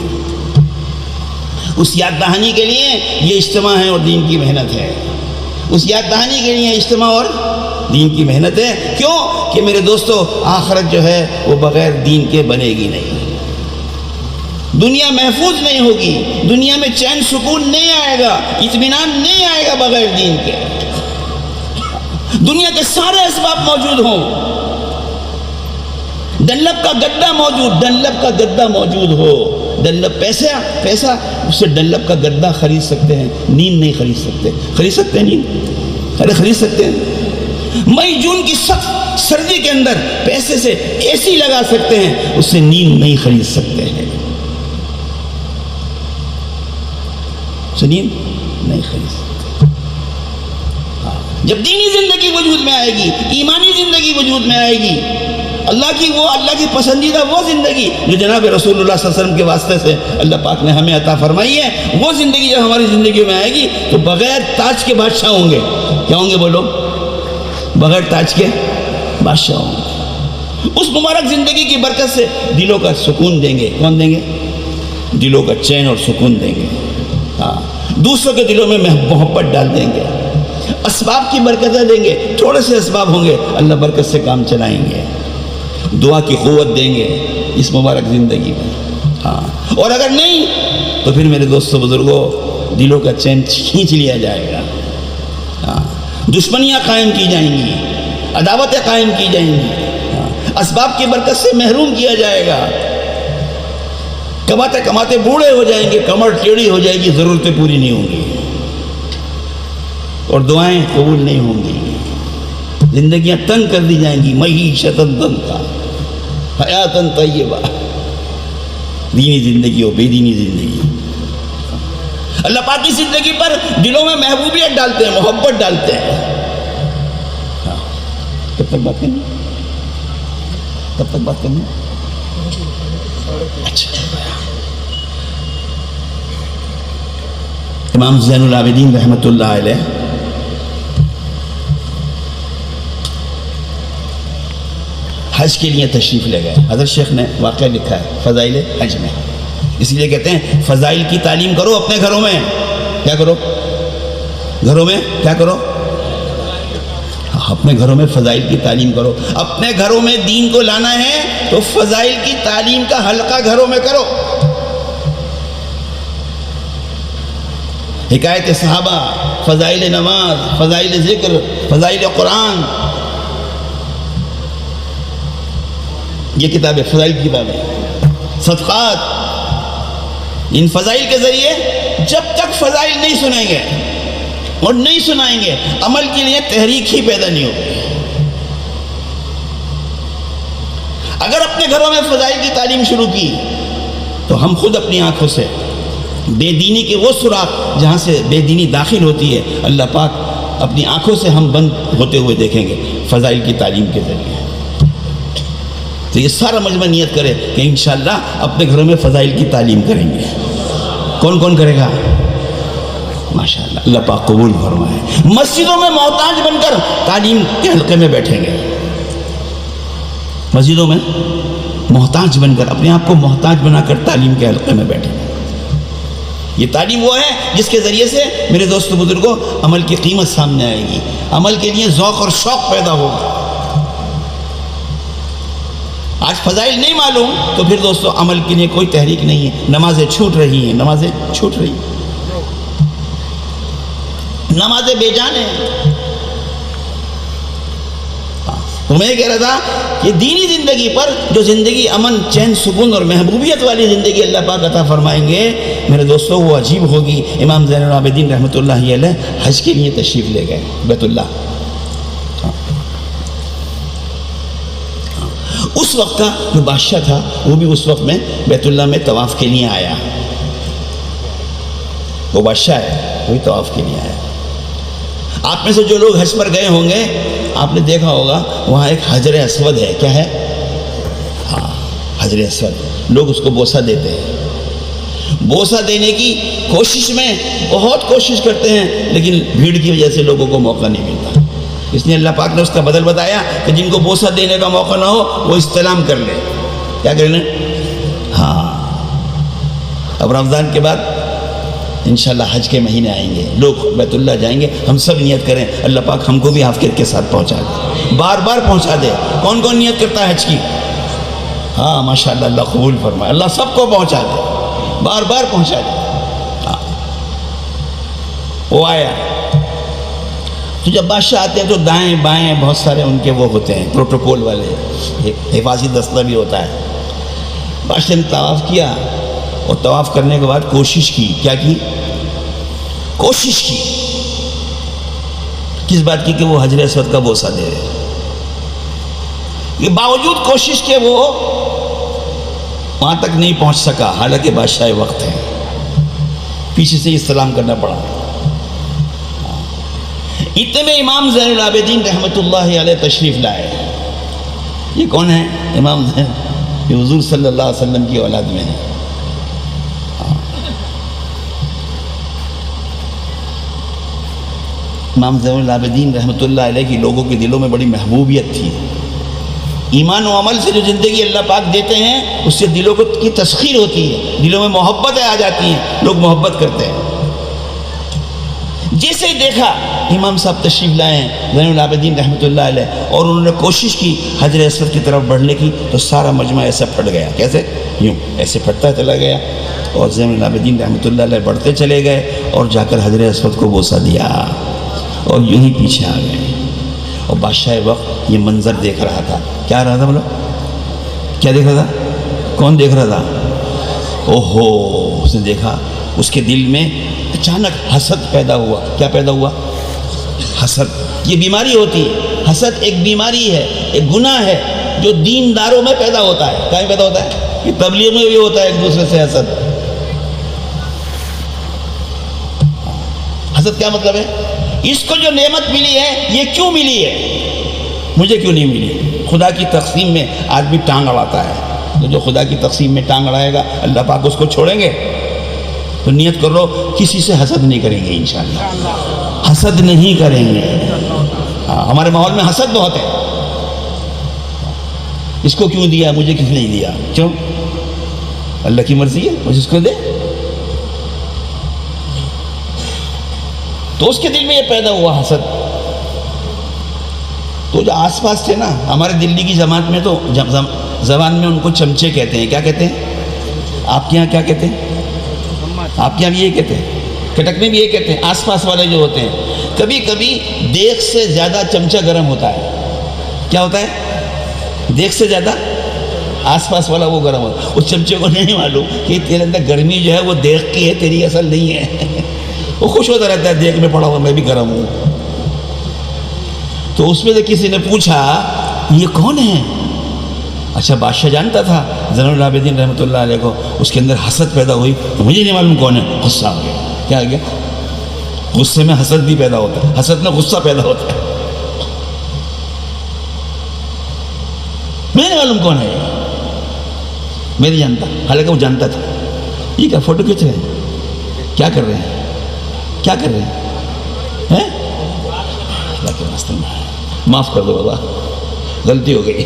A: اس یاد دہانی کے لیے یہ اجتماع ہے اور دین کی محنت ہے۔ اس یاد دہانی کے لیے اجتماع اور دین کی محنت ہے۔ کیوں کہ میرے دوستو، آخرت جو ہے وہ بغیر دین کے بنے گی نہیں۔ دنیا محفوظ نہیں ہوگی، دنیا میں چین سکون نہیں آئے گا، اطمینان نہیں آئے گا بغیر دین کے۔ دنیا کے سارے اسباب موجود ہوں، ڈنلپ کا گدا موجود، ڈنلپ کا گدا موجود ہو، ڈنلپ پیسہ اس سے ڈنلپ کا گدا خرید سکتے ہیں، نیند نہیں خرید سکتے۔ خرید سکتے ہیں نیند؟ ارے خرید سکتے ہیں۔ مئی جون کی سخت سردی کے اندر پیسے سے اے سی لگا سکتے ہیں، اس سے نیند نہیں خرید سکتے ہیں، اس سے نیند نہیں خرید سکتے۔ جب دینی زندگی وجود میں آئے گی، ایمانی زندگی وجود میں آئے گی، اللہ کی پسندیدہ وہ زندگی جو جناب رسول اللہ صلی اللہ علیہ وسلم کے واسطے سے اللہ پاک نے ہمیں عطا فرمائی ہے، وہ زندگی جب ہماری زندگی میں آئے گی تو بغیر تاج کے بادشاہ ہوں گے۔ کیا ہوں گے بولو؟ بغیر تاج کے بادشاہ ہوں گے۔ اس مبارک زندگی کی برکت سے دلوں کا سکون دیں گے۔ کون دیں گے؟ دلوں کا چین اور سکون دیں گے۔ ہاں، دوسروں کے دلوں میں محبت ڈال دیں گے، اسباب کی برکتیں دیں گے۔ تھوڑے سے اسباب ہوں گے، اللہ برکت سے کام چلائیں گے، دعا کی قوت دیں گے اس مبارک زندگی میں۔ ہاں، اور اگر نہیں تو پھر میرے دوستو بزرگوں، دلوں کا چین کھینچ لیا جائے گا۔ ہاں، دشمنیاں قائم کی جائیں گی، عداوتیں قائم کی جائیں گی، اسباب کی برکت سے محروم کیا جائے گا۔ کماتے کماتے بوڑھے ہو جائیں گے، کمر ٹیڑھی ہو جائے گی، ضرورتیں پوری نہیں ہوں گی اور دعائیں قبول نہیں ہوں گی، زندگیاں تنگ کر دی جائیں گی۔ معیشتاً ضنکا حیاتاً طیبہ، دینی زندگی ہو بے دینی زندگی۔ اللہ پاک کی زندگی پر دلوں میں محبوبیت ڈالتے ہیں، محبت ڈالتے ہیں۔ کب تک بات کرنی؟ کب تک بات کرنی؟ اچھا، امام زین العابدین رحمۃ اللہ علیہ حج کے لیے تشریف لے گئے۔ حضرت شیخ نے واقعہ لکھا ہے فضائل حج میں، اس لیے کہتے ہیں فضائل کی تعلیم کرو اپنے گھروں میں۔ کیا کرو؟ گھروں میں کیا کرو؟ اپنے گھروں میں فضائل کی تعلیم کرو. اپنے گھروں میں دین کو لانا ہے تو فضائل کی تعلیم کا حلقہ گھروں میں کرو. حکایت صحابہ، فضائل نماز، فضائل ذکر، فضائل قرآن، یہ کتابیں فضائل کی کتابیں. صدقات، ان فضائل کے ذریعے جب تک فضائل نہیں سنیں گے اور نہیں سنائیں گے، عمل کے لیے تحریک ہی پیدا نہیں ہوگی. اگر اپنے گھروں میں فضائل کی تعلیم شروع کی تو ہم خود اپنی آنکھوں سے بے دینی کے وہ سوراخ جہاں سے بے دینی داخل ہوتی ہے، اللہ پاک اپنی آنکھوں سے ہم بند ہوتے ہوئے دیکھیں گے فضائل کی تعلیم کے ذریعے. تو یہ سارا مجمع نیت کرے کہ انشاءاللہ اپنے گھروں میں فضائل کی تعلیم کریں گے. کون کون کرے گا؟ ماشاءاللہ، اللہ پاک قبول فرمائے. مسجدوں میں محتاج بن کر تعلیم کے حلقے میں بیٹھیں گے. مسجدوں میں محتاج بن کر، اپنے آپ کو محتاج بنا کر تعلیم کے حلقے میں بیٹھیں گے. یہ تعلیم وہ ہے جس کے ذریعے سے میرے دوست بزرگوں عمل کی قیمت سامنے آئے گی، عمل کے لیے ذوق اور شوق پیدا ہوگا. آج فضائل نہیں معلوم تو پھر دوستو عمل کے لیے کوئی تحریک نہیں ہے. نمازیں چھوٹ رہی ہیں، نمازیں چھوٹ رہی ہیں، نمازیں بے جان ہیں. تو میں یہ کہہ رہا تھا کہ دینی زندگی پر جو زندگی امن، چین، سکون اور محبوبیت والی زندگی اللہ پاک عطا فرمائیں گے میرے دوستو، وہ عجیب ہوگی. امام زین العابدین رحمۃ اللہ علیہ حج کے لیے تشریف لے گئے بیت اللہ. اس وقت کا جو بادشاہ تھا وہ بھی اس وقت میں بیت اللہ میں طواف کے لیے آیا. وہ بادشاہ ہے، وہی طواف کے لیے آیا. آپ میں سے جو لوگ حج پر گئے ہوں گے آپ نے دیکھا ہوگا وہاں ایک حجر اسود ہے. کیا ہے؟ ہاں، حجر اسود. لوگ اس کو بوسہ دیتے ہیں. بوسہ دینے کی کوشش میں بہت کوشش کرتے ہیں لیکن بھیڑ کی وجہ سے لوگوں کو موقع نہیں ملتا. اس لیے اللہ پاک نے اس کا بدل بتایا کہ جن کو بوسہ دینے کا موقع نہ ہو وہ استلام کر لے. کیا کریں؟ ہاں. اب رمضان کے بعد انشاءاللہ حج کے مہینے آئیں گے، لوگ بیت اللہ جائیں گے. ہم سب نیت کریں اللہ پاک ہم کو بھی عافیت کے ساتھ پہنچا دے، بار بار پہنچا دے. کون کون نیت کرتا ہے حج کی؟ ہاں ماشاءاللہ، اللہ قبول فرمائے. اللہ سب کو پہنچا دے، بار بار پہنچا دے. ہاں. وہ آیا تو جب بادشاہ آتے ہیں تو دائیں بائیں بہت سارے ان کے وہ ہوتے ہیں پروٹوکول والے، حفاظتی دستہ بھی ہوتا ہے. بادشاہ نے طواف کیا اور طواف کرنے کے بعد کوشش کی. کیا کی؟ کوشش کی. کس بات کی؟ کہ وہ حجر اسود کا بوسہ دے رہے. یہ باوجود کوشش کے وہ وہاں تک نہیں پہنچ سکا، حالانکہ بادشاہ وقت ہے. پیچھے سے استلام کرنا پڑا. اتنے میں امام زین العابدین رحمۃ اللہ علیہ تشریف لائے. یہ کون ہے؟ امام زین، یہ حضور صلی اللہ علیہ وسلم کی اولاد میں ہے. امام زین العابدین رحمۃ اللہ علیہ کی لوگوں کے دلوں میں بڑی محبوبیت تھی. ایمان و عمل سے جو زندگی اللہ پاک دیتے ہیں اس سے دلوں کی تسخیر ہوتی ہے، دلوں میں محبتیں آ جاتی ہیں، لوگ محبت کرتے ہیں. جیسے ہی دیکھا امام صاحب تشریف لائے ہیں زین العابدین رحمۃ اللہ علیہ اور انہوں نے کوشش کی حجر اسود کی طرف بڑھنے کی تو سارا مجمع ایسا پھٹ گیا. کیسے؟ یوں ایسے پھٹتا چلا گیا اور زین العابدین رحمۃ اللہ علیہ بڑھتے چلے گئے اور جا کر حجر اسود کو بوسہ دیا اور یوں ہی پیچھے آ گئے. اور بادشاہ وقت یہ منظر دیکھ رہا تھا. کیا رہا تھا؟ بولو کیا دیکھ رہا تھا؟ کون دیکھ رہا تھا؟ اوہو، اس نے دیکھا اس کے دل میں اچانک حسد پیدا ہوا. کیا پیدا ہوا؟ حسد. یہ بیماری ہوتی ہے. حسد ایک بیماری ہے، ایک گناہ ہے جو دینداروں میں پیدا ہوتا ہے. کہیں پیدا ہوتا ہے؟ یہ تبلیغ میں بھی ہوتا ہے ایک دوسرے سے حسد. حسد کیا مطلب ہے؟ اس کو جو نعمت ملی ہے یہ کیوں ملی ہے، مجھے کیوں نہیں ملی؟ خدا کی تقسیم میں آدمی ٹانگ اڑاتا ہے. تو جو خدا کی تقسیم میں ٹانگ اڑائے گا اللہ پاک اس کو چھوڑیں گے؟ تو نیت کر لو کسی سے حسد نہیں کریں گے انشاءاللہ. حسد نہیں کریں گے. ہمارے ماحول میں حسد بہت ہے. اس کو کیوں دیا، مجھے کس نے دیا؟ کیوں؟ اللہ کی مرضی ہے، مجھے اس کو دے. تو اس کے دل میں یہ پیدا ہوا حسد. تو جو آس پاس تھے نا، ہمارے دلی کی جماعت میں تو زبان میں ان کو چمچے کہتے ہیں. کیا کہتے ہیں؟ آپ کے یہاں کیا کہتے ہیں؟ آپ کے یہاں بھی یہ کہتے ہیں؟ کٹک میں بھی یہ کہتے ہیں. آس پاس والے جو ہوتے ہیں، کبھی کبھی دیگ سے زیادہ چمچہ گرم ہوتا ہے. کیا ہوتا ہے؟ دیگ سے زیادہ آس پاس والا وہ گرم ہوتا ہے. اس چمچے کو نہیں معلوم کہ تیرے اندر گرمی جو ہے وہ دیگ کی ہے، تیری اصل نہیں ہے. وہ خوش ہوتا رہتا ہے، دیگ میں پڑا ہوا میں بھی گرم ہوں. تو اس میں سے کسی نے پوچھا یہ کون ہے؟ اچھا بادشاہ جانتا تھا زین العابدین رحمۃ اللہ علیہ کو. اس کے اندر حسد پیدا ہوئی، تو مجھے نہیں معلوم کون ہے. غصہ آ گیا. کیا آ گیا؟ غصے میں حسد بھی پیدا ہوتا ہے، حسد میں غصہ پیدا ہوتا ہے. میں نہیں معلوم کون ہے، میں نہیں جانتا. حالانکہ وہ جانتا تھا. یہ کیا فوٹو کھینچ رہے ہیں؟ کیا کر رہے ہیں؟ کیا کر رہے ہیں؟ اللہ کے واسطے معاف کر دو بابا، غلطی ہو گئی.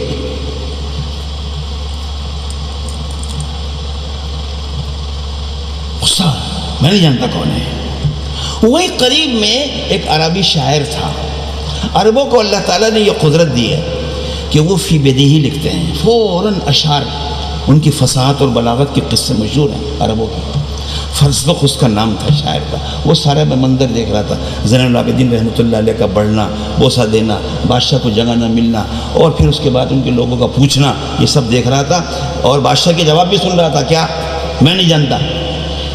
A: غصہ، میں نہیں جانتا کون ہے. وہی قریب میں ایک عربی شاعر تھا. عربوں کو اللہ تعالیٰ نے یہ قدرت دی ہے کہ وہ فی بدیہی لکھتے ہیں، فوراً اشعار. ان کی فصاحت اور بلاغت کے قصے مشہور ہیں عربوں کے. فرزدق اس کا نام تھا شاعر کا. وہ سارا میں منظر دیکھ رہا تھا، زین العابدین رحمۃ اللہ علیہ کا بڑھنا، بوسہ دینا، بادشاہ کو جگہ نہ ملنا، اور پھر اس کے بعد ان کے لوگوں کا پوچھنا، یہ سب دیکھ رہا تھا. اور بادشاہ کے جواب بھی سن رہا تھا. کیا؟ میں نہیں جانتا.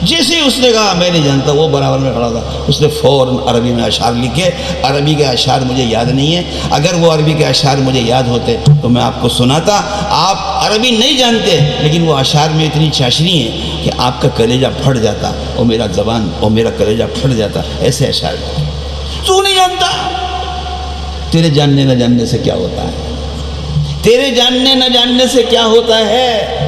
A: جیسے ہی اس نے کہا میں نہیں جانتا، وہ برابر میں کھڑا تھا. اس نے فوراً عربی میں اشعار لکھے. عربی کے اشعار مجھے یاد نہیں ہے، اگر وہ عربی کے اشعار مجھے یاد ہوتے تو میں آپ کو سناتا. آپ عربی نہیں جانتے، لیکن وہ اشعار میں اتنی چاشنی ہے کہ آپ کا کلیجہ پھٹ جاتا، اور میرا زبان اور میرا کلیجہ پھٹ جاتا. ایسے اشعار. تو نہیں جانتا؟ تیرے جاننے نہ جاننے سے کیا ہوتا ہے؟ تیرے جاننے نہ جاننے سے کیا ہوتا ہے؟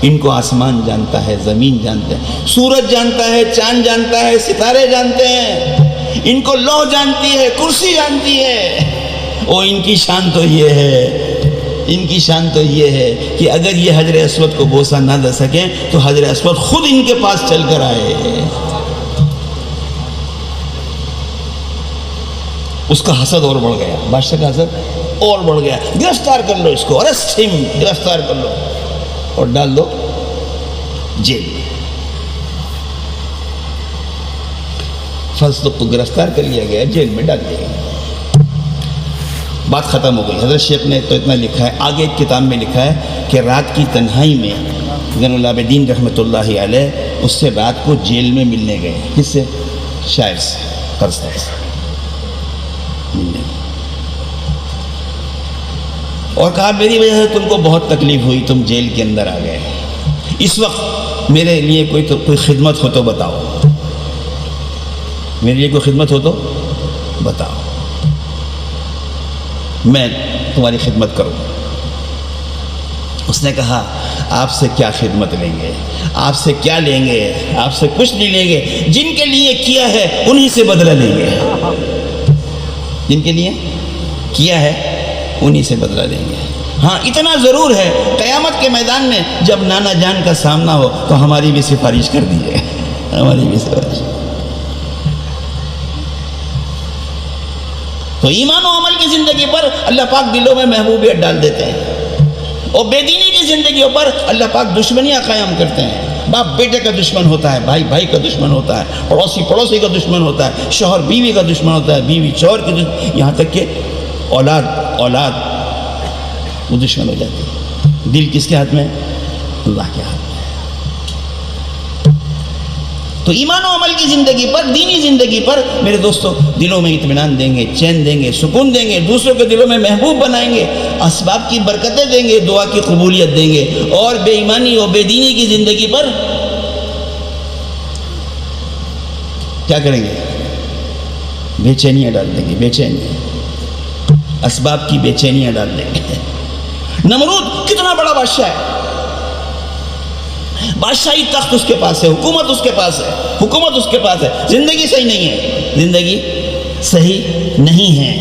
A: ان کو آسمان جانتا ہے، زمین جانتے ہیں، سورج جانتا ہے، چاند جانتا ہے، ستارے جانتے ہیں. ان کو لوح جانتی ہے، کرسی جانتی ہے. اور ان کی شان تو یہ ہے، ان کی شان تو یہ ہے کہ اگر یہ حجر اسود کو بوسہ نہ دے سکیں تو حجر اسود خود ان کے پاس چل کر آئے. اس کا حسد اور بڑھ گیا، بادشاہ کا حسد اور بڑھ گیا. گرفتار کر لو اس کو، ارسٹ ہم، گرفتار کر لو اور ڈال دو جیل میں. فرزدق کو گرفتار کر لیا گیا، جیل میں ڈال دیا گیا. بات ختم ہو گئی. حضرت شیخ نے تو اتنا لکھا ہے، آگے ایک کتاب میں لکھا ہے کہ رات کی تنہائی میں زین العابدین رحمۃ اللہ علیہ اس سے رات کو جیل میں ملنے گئے. کس سے؟ شاعر سے، فرزدق سے ملنے گئے. اور کہا میری وجہ سے تم کو بہت تکلیف ہوئی، تم جیل کے اندر آ گئے. اس وقت میرے لیے کوئی خدمت ہو تو بتاؤ، میرے لیے کوئی خدمت ہو تو بتاؤ، میں تمہاری خدمت کروں. اس نے کہا آپ سے کیا خدمت لیں گے، آپ سے کیا لیں گے، آپ سے کچھ نہیں لیں گے. جن کے لیے کیا ہے انہی سے بدلہ لیں گے. جن کے لیے کیا ہے انہی سے بدلہ لیں گے. ہاں اتنا ضرور ہے، قیامت کے میدان میں جب نانا جان کا سامنا ہو تو ہماری بھی سفارش کر دیجیے، ہماری بھی سفارش. تو ایمان و عمل کی زندگی پر اللہ پاک دلوں میں محبوبیت ڈال دیتے ہیں، اور بے دینی کی زندگیوں پر اللہ پاک دشمنیاں قائم کرتے ہیں. باپ بیٹے کا دشمن ہوتا ہے، بھائی بھائی کا دشمن ہوتا ہے، پڑوسی پڑوسی کا دشمن ہوتا ہے، شوہر بیوی کا دشمن ہوتا ہے، بیوی شوہر کی دشمن، یہاں تک کہ اولاد وہ دشمن ہو جاتی ہے. دل کس کے ہاتھ میں؟ اللہ کے ہاتھ میں. تو ایمان و عمل کی زندگی پر، دینی زندگی پر میرے دوستو دلوں میں اطمینان دیں گے، چین دیں گے، سکون دیں گے، دوسروں کے دلوں میں محبوب بنائیں گے، اسباب کی برکتیں دیں گے، دعا کی قبولیت دیں گے. اور بے ایمانی اور بے دینی کی زندگی پر کیا کریں گے؟ بے چینیاں ڈال دیں گے، بے چینیاں، اسباب کی بے چینیاں ڈال دیں گے. نمرود کتنا بڑا بادشاہ ہے، بادشاہی تخت اس کے پاس ہے، حکومت اس کے پاس ہے، حکومت اس کے پاس ہے، زندگی صحیح نہیں ہے، زندگی صحیح نہیں ہے.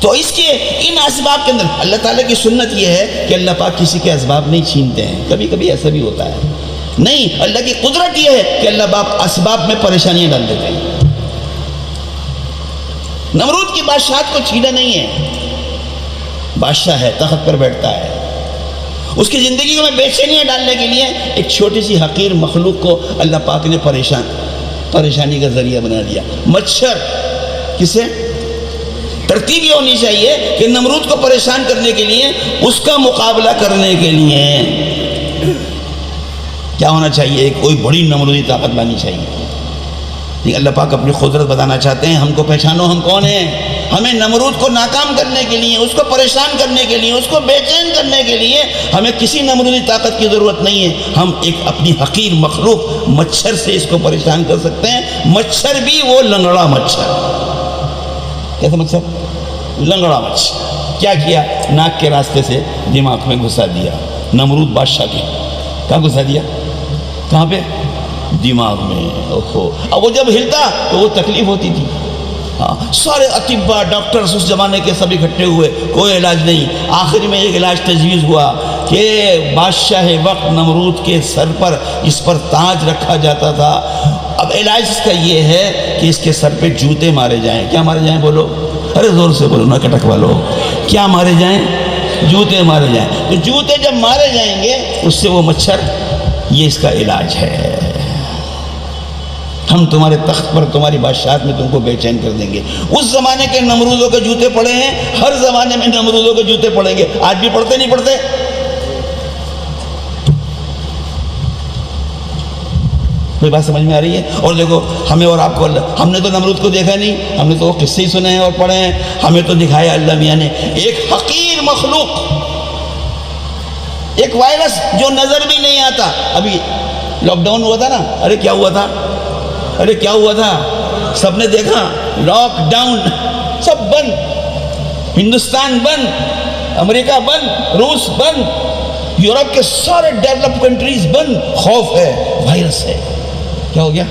A: تو اس کے ان اسباب کے اندر اللہ تعالیٰ کی سنت یہ ہے کہ اللہ پاک کسی کے اسباب نہیں چھینتے ہیں. کبھی کبھی ایسا بھی ہوتا ہے، نہیں، اللہ کی قدرت یہ ہے کہ اللہ پاک اسباب میں پریشانیاں ڈال دیتے ہیں. نمرود کی بادشاہت کو چھینا نہیں ہے، بادشاہ ہے، تخت پر بیٹھتا ہے، اس کی زندگی کو میں بے چینیاں ڈالنے کے لیے ایک چھوٹی سی حقیر مخلوق کو اللہ پاک نے پریشانی کا ذریعہ بنا دیا، مچھر۔ کسے؟ ترتیب یہ ہونی چاہیے کہ نمرود کو پریشان کرنے کے لیے، اس کا مقابلہ کرنے کے لیے کیا ہونا چاہیے؟ کوئی بڑی نمرودی طاقت لانی چاہیے۔ اللہ پاک اپنی قدرت بتانا چاہتے ہیں، ہم کو پہچانو ہم کون ہیں۔ ہمیں نمرود کو ناکام کرنے کے لیے، اس کو پریشان کرنے کے لیے، اس کو بے چین کرنے کے لیے ہمیں کسی نمرودی طاقت کی ضرورت نہیں ہے۔ ہم ایک اپنی حقیر مخلوق مچھر سے اس کو پریشان کر سکتے ہیں، مچھر بھی وہ لنگڑا مچھر۔ کیسا مچھر؟ لنگڑا مچھر۔ کیا کیا؟ ناک کے راستے سے دماغ میں گھسا دیا، نمرود بادشاہ کے۔ کہاں گھسا دیا؟ کہاں پہ؟ دماغ میں۔ اوہو، اب وہ جب ہلتا تو وہ تکلیف ہوتی تھی۔ ہاں، سارے اطباء ڈاکٹرز اس زمانے کے سب اکٹھے ہوئے، کوئی علاج نہیں۔ آخر میں ایک علاج تجویز ہوا کہ بادشاہ وقت نمرود کے سر پر اس پر تاج رکھا جاتا تھا۔ اب علاج اس کا یہ ہے کہ اس کے سر پہ جوتے مارے جائیں۔ کیا مارے جائیں؟ بولو، ارے زور سے بولو نا کٹک والو۔ کیا مارے جائیں؟ جوتے مارے جائیں۔ تو جوتے جب مارے جائیں گے اس سے وہ مچھر، یہ اس کا علاج ہے۔ ہم تمہارے تخت پر، تمہاری بادشاہت میں تم کو بے چین کر دیں گے۔ اس زمانے کے نمرودوں کے جوتے پڑے ہیں، ہر زمانے میں نمرودوں کے جوتے پڑیں گے۔ آج بھی پڑھتے نہیں پڑھتے؟ کوئی بات سمجھ میں آ رہی ہے؟ اور دیکھو ہمیں اور آپ کو، ہم نے تو نمرود کو دیکھا نہیں، ہم نے تو وہ قصے ہی سنے ہیں اور پڑھے ہیں۔ ہمیں تو دکھایا اللہ میاں نے ایک حقیر مخلوق، ایک وائرس جو نظر بھی نہیں آتا۔ ابھی لاک ڈاؤن ہوا تھا نا، ارے کیا ہوا تھا؟ ارے کیا ہوا تھا؟ سب نے دیکھا، لاک ڈاؤن، سب بند، ہندوستان بند، امریکہ بند، روس بند، یورپ کے سارے ڈیولپ کنٹریز بند۔ خوف ہے، وائرس ہے۔ کیا ہو گیا؟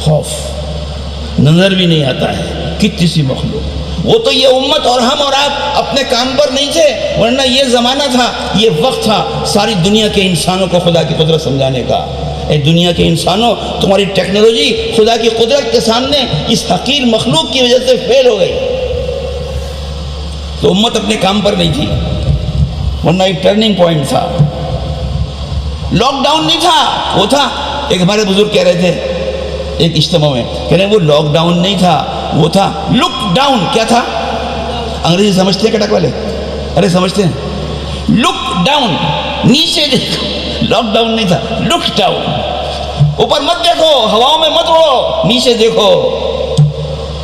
A: خوف، نظر بھی نہیں آتا ہے۔ کتنی سی مخلوق، وہ تو یہ امت اور ہم اور آپ اپنے کام پر نہیں تھے، ورنہ یہ زمانہ تھا، یہ وقت تھا ساری دنیا کے انسانوں کو خدا کی قدرت سمجھانے کا۔ اے دنیا کے انسانوں، تمہاری ٹیکنالوجی خدا کی قدرت کے سامنے اس حقیر مخلوق کی وجہ سے فیل ہو گئی۔ تو امت اپنے کام پر نہیں تھی، ورنہ ایک ٹرننگ پوائنٹ تھا۔ لاک ڈاؤن نہیں تھا، وہ تھا، ایک ہمارے بزرگ کہہ رہے تھے ایک اجتماع میں، کہہ رہے ہیں وہ لاک ڈاؤن نہیں تھا، وہ تھا لک ڈاؤن۔ کیا تھا؟ انگریزی سمجھتے ہیں کٹک والے؟ ارے سمجھتے ہیں؟ لک ڈاؤن، نیچے دیکھو۔ لاک ڈاؤن نہیں تھا، لک ڈاؤن۔ اوپر مت دیکھو، ہواؤں میں مت اڑو، نیچے دیکھو۔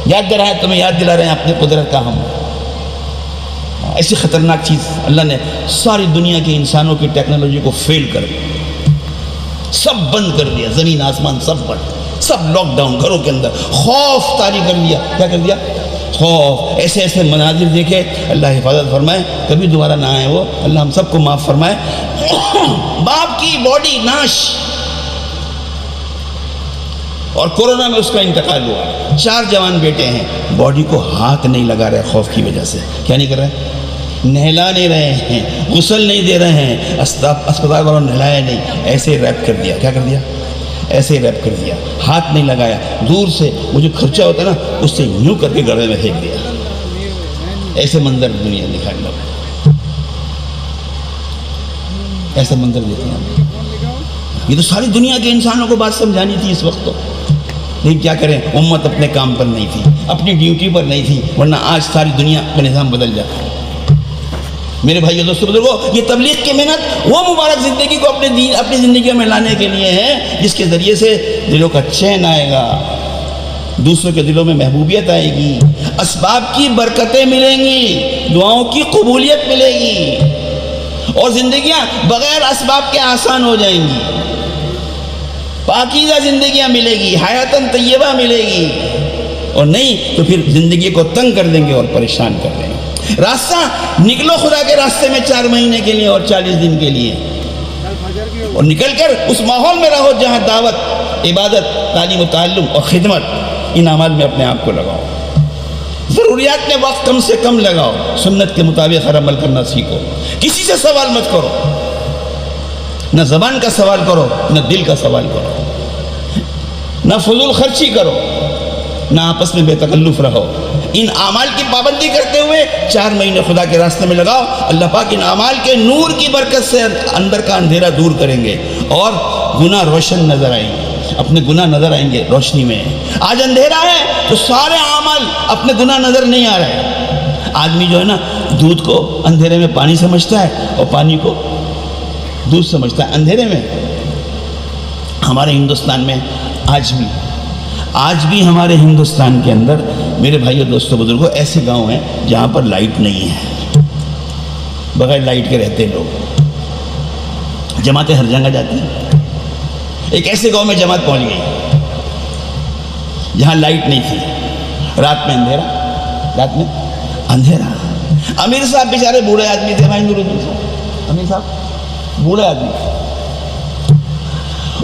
A: یاد دلا ہے تمہیں، یاد دلا رہے ہیں اپنے قدرت کا ہم۔ ایسی خطرناک چیز اللہ نے ساری دنیا کے انسانوں کی ٹیکنالوجی کو فیل کر دیا، سب بند کر دیا، زمین آسمان سب بند، سب لاک ڈاؤن، گھروں کے اندر خوف طاری کر دیا۔ کیا کر دیا؟ خوف۔ ایسے ایسے مناظر دیکھے، اللہ حفاظت فرمائے کبھی دوبارہ نہ آئے وہ، اللہ ہم سب کو معاف فرمائے۔ باپ کی باڈی ناش، اور کورونا میں اس کا انتقال ہوا۔ 4 جوان بیٹے ہیں، باڈی کو ہاتھ نہیں لگا رہے خوف کی وجہ سے۔ کیا نہیں کر رہے؟ نہلا نہیں رہے ہیں، غسل نہیں دے رہے ہیں، اسپتال والوں نے نہلایا نہیں، ایسے ہی ریپ کر دیا۔ کیا کر دیا؟ ایسے ہی ریپ کر دیا، ہاتھ نہیں لگایا، دور سے وہ جو خرچہ ہوتا ہے نا اس سے یوں کر کے گڑھے میں پھینک دیا۔ ایسے منظر دنیا دکھائے لوگ، ایسے منظر دیکھیں ہم۔ یہ تو ساری دنیا کے انسانوں کو بات سمجھانی تھی اس وقت تو، لیکن کیا کریں، امت اپنے کام پر نہیں تھی، اپنی ڈیوٹی پر نہیں تھی، ورنہ آج ساری دنیا کا نظام بدل جاتا۔ میرے بھائیو دوستو بزرگو، یہ تبلیغ کی محنت وہ مبارک زندگی کو اپنی زندگی میں لانے کے لیے ہے جس کے ذریعے سے دلوں کا چین آئے گا، دوسروں کے دلوں میں محبوبیت آئے گی، اسباب کی برکتیں ملیں گی، دعاؤں کی قبولیت ملے گی، اور زندگیاں بغیر اسباب کے آسان ہو جائیں گی، پاکیزہ زندگیاں ملے گی، حیاتاً طیبہ ملے گی، اور نہیں تو پھر زندگی کو تنگ کر دیں گے اور پریشان کر دیں گے۔ راستہ نکلو خدا کے راستے میں 4 مہینے کے لیے اور 40 دن کے لیے، اور نکل کر اس ماحول میں رہو جہاں دعوت، عبادت، تعلیم و تعلم اور خدمت، ان اعمال میں اپنے آپ کو لگاؤ، ضروریات میں وقت کم سے کم لگاؤ، سنت کے مطابق ہر عمل کرنا سیکھو، کسی سے سوال مت کرو، نہ زبان کا سوال کرو نہ دل کا سوال کرو، نہ فضول خرچی کرو، نہ آپس میں بے تکلف رہو. ان اعمال کی پابندی کرتے ہوئے 4 مہینے خدا کے راستے میں لگاؤ. اللہ پاک ان اعمال کے نور کی برکت سے اندر کا اندھیرا دور کریں گے اور گناہ روشن نظر آئیں گے. اپنے گناہ نظر آئیں گے روشنی میں. آج اندھیرا ہے تو سارے اعمال اپنے گناہ نظر نہیں آ رہے. آدمی جو ہے نا دودھ کو اندھیرے میں پانی سمجھتا ہے اور پانی کو دودھ سمجھتا ہے اندھیرے میں. ہمارے ہندوستان میں آج بھی ہمارے ہندوستان کے اندر میرے بھائیوں دوستوں بزرگوں ایسے گاؤں ہیں جہاں پر لائٹ نہیں ہے. بغیر لائٹ کے رہتے ہیں لوگ. جماعتیں ہر جگہ جاتی ہیں. ایک ایسے گاؤں میں جماعت پہنچ گئی جہاں لائٹ نہیں تھی. رات میں اندھیرا. امیر صاحب بیچارے بوڑھے آدمی تھے بھائی نورالدین صاحب. امیر صاحب بوڑھے آدمی,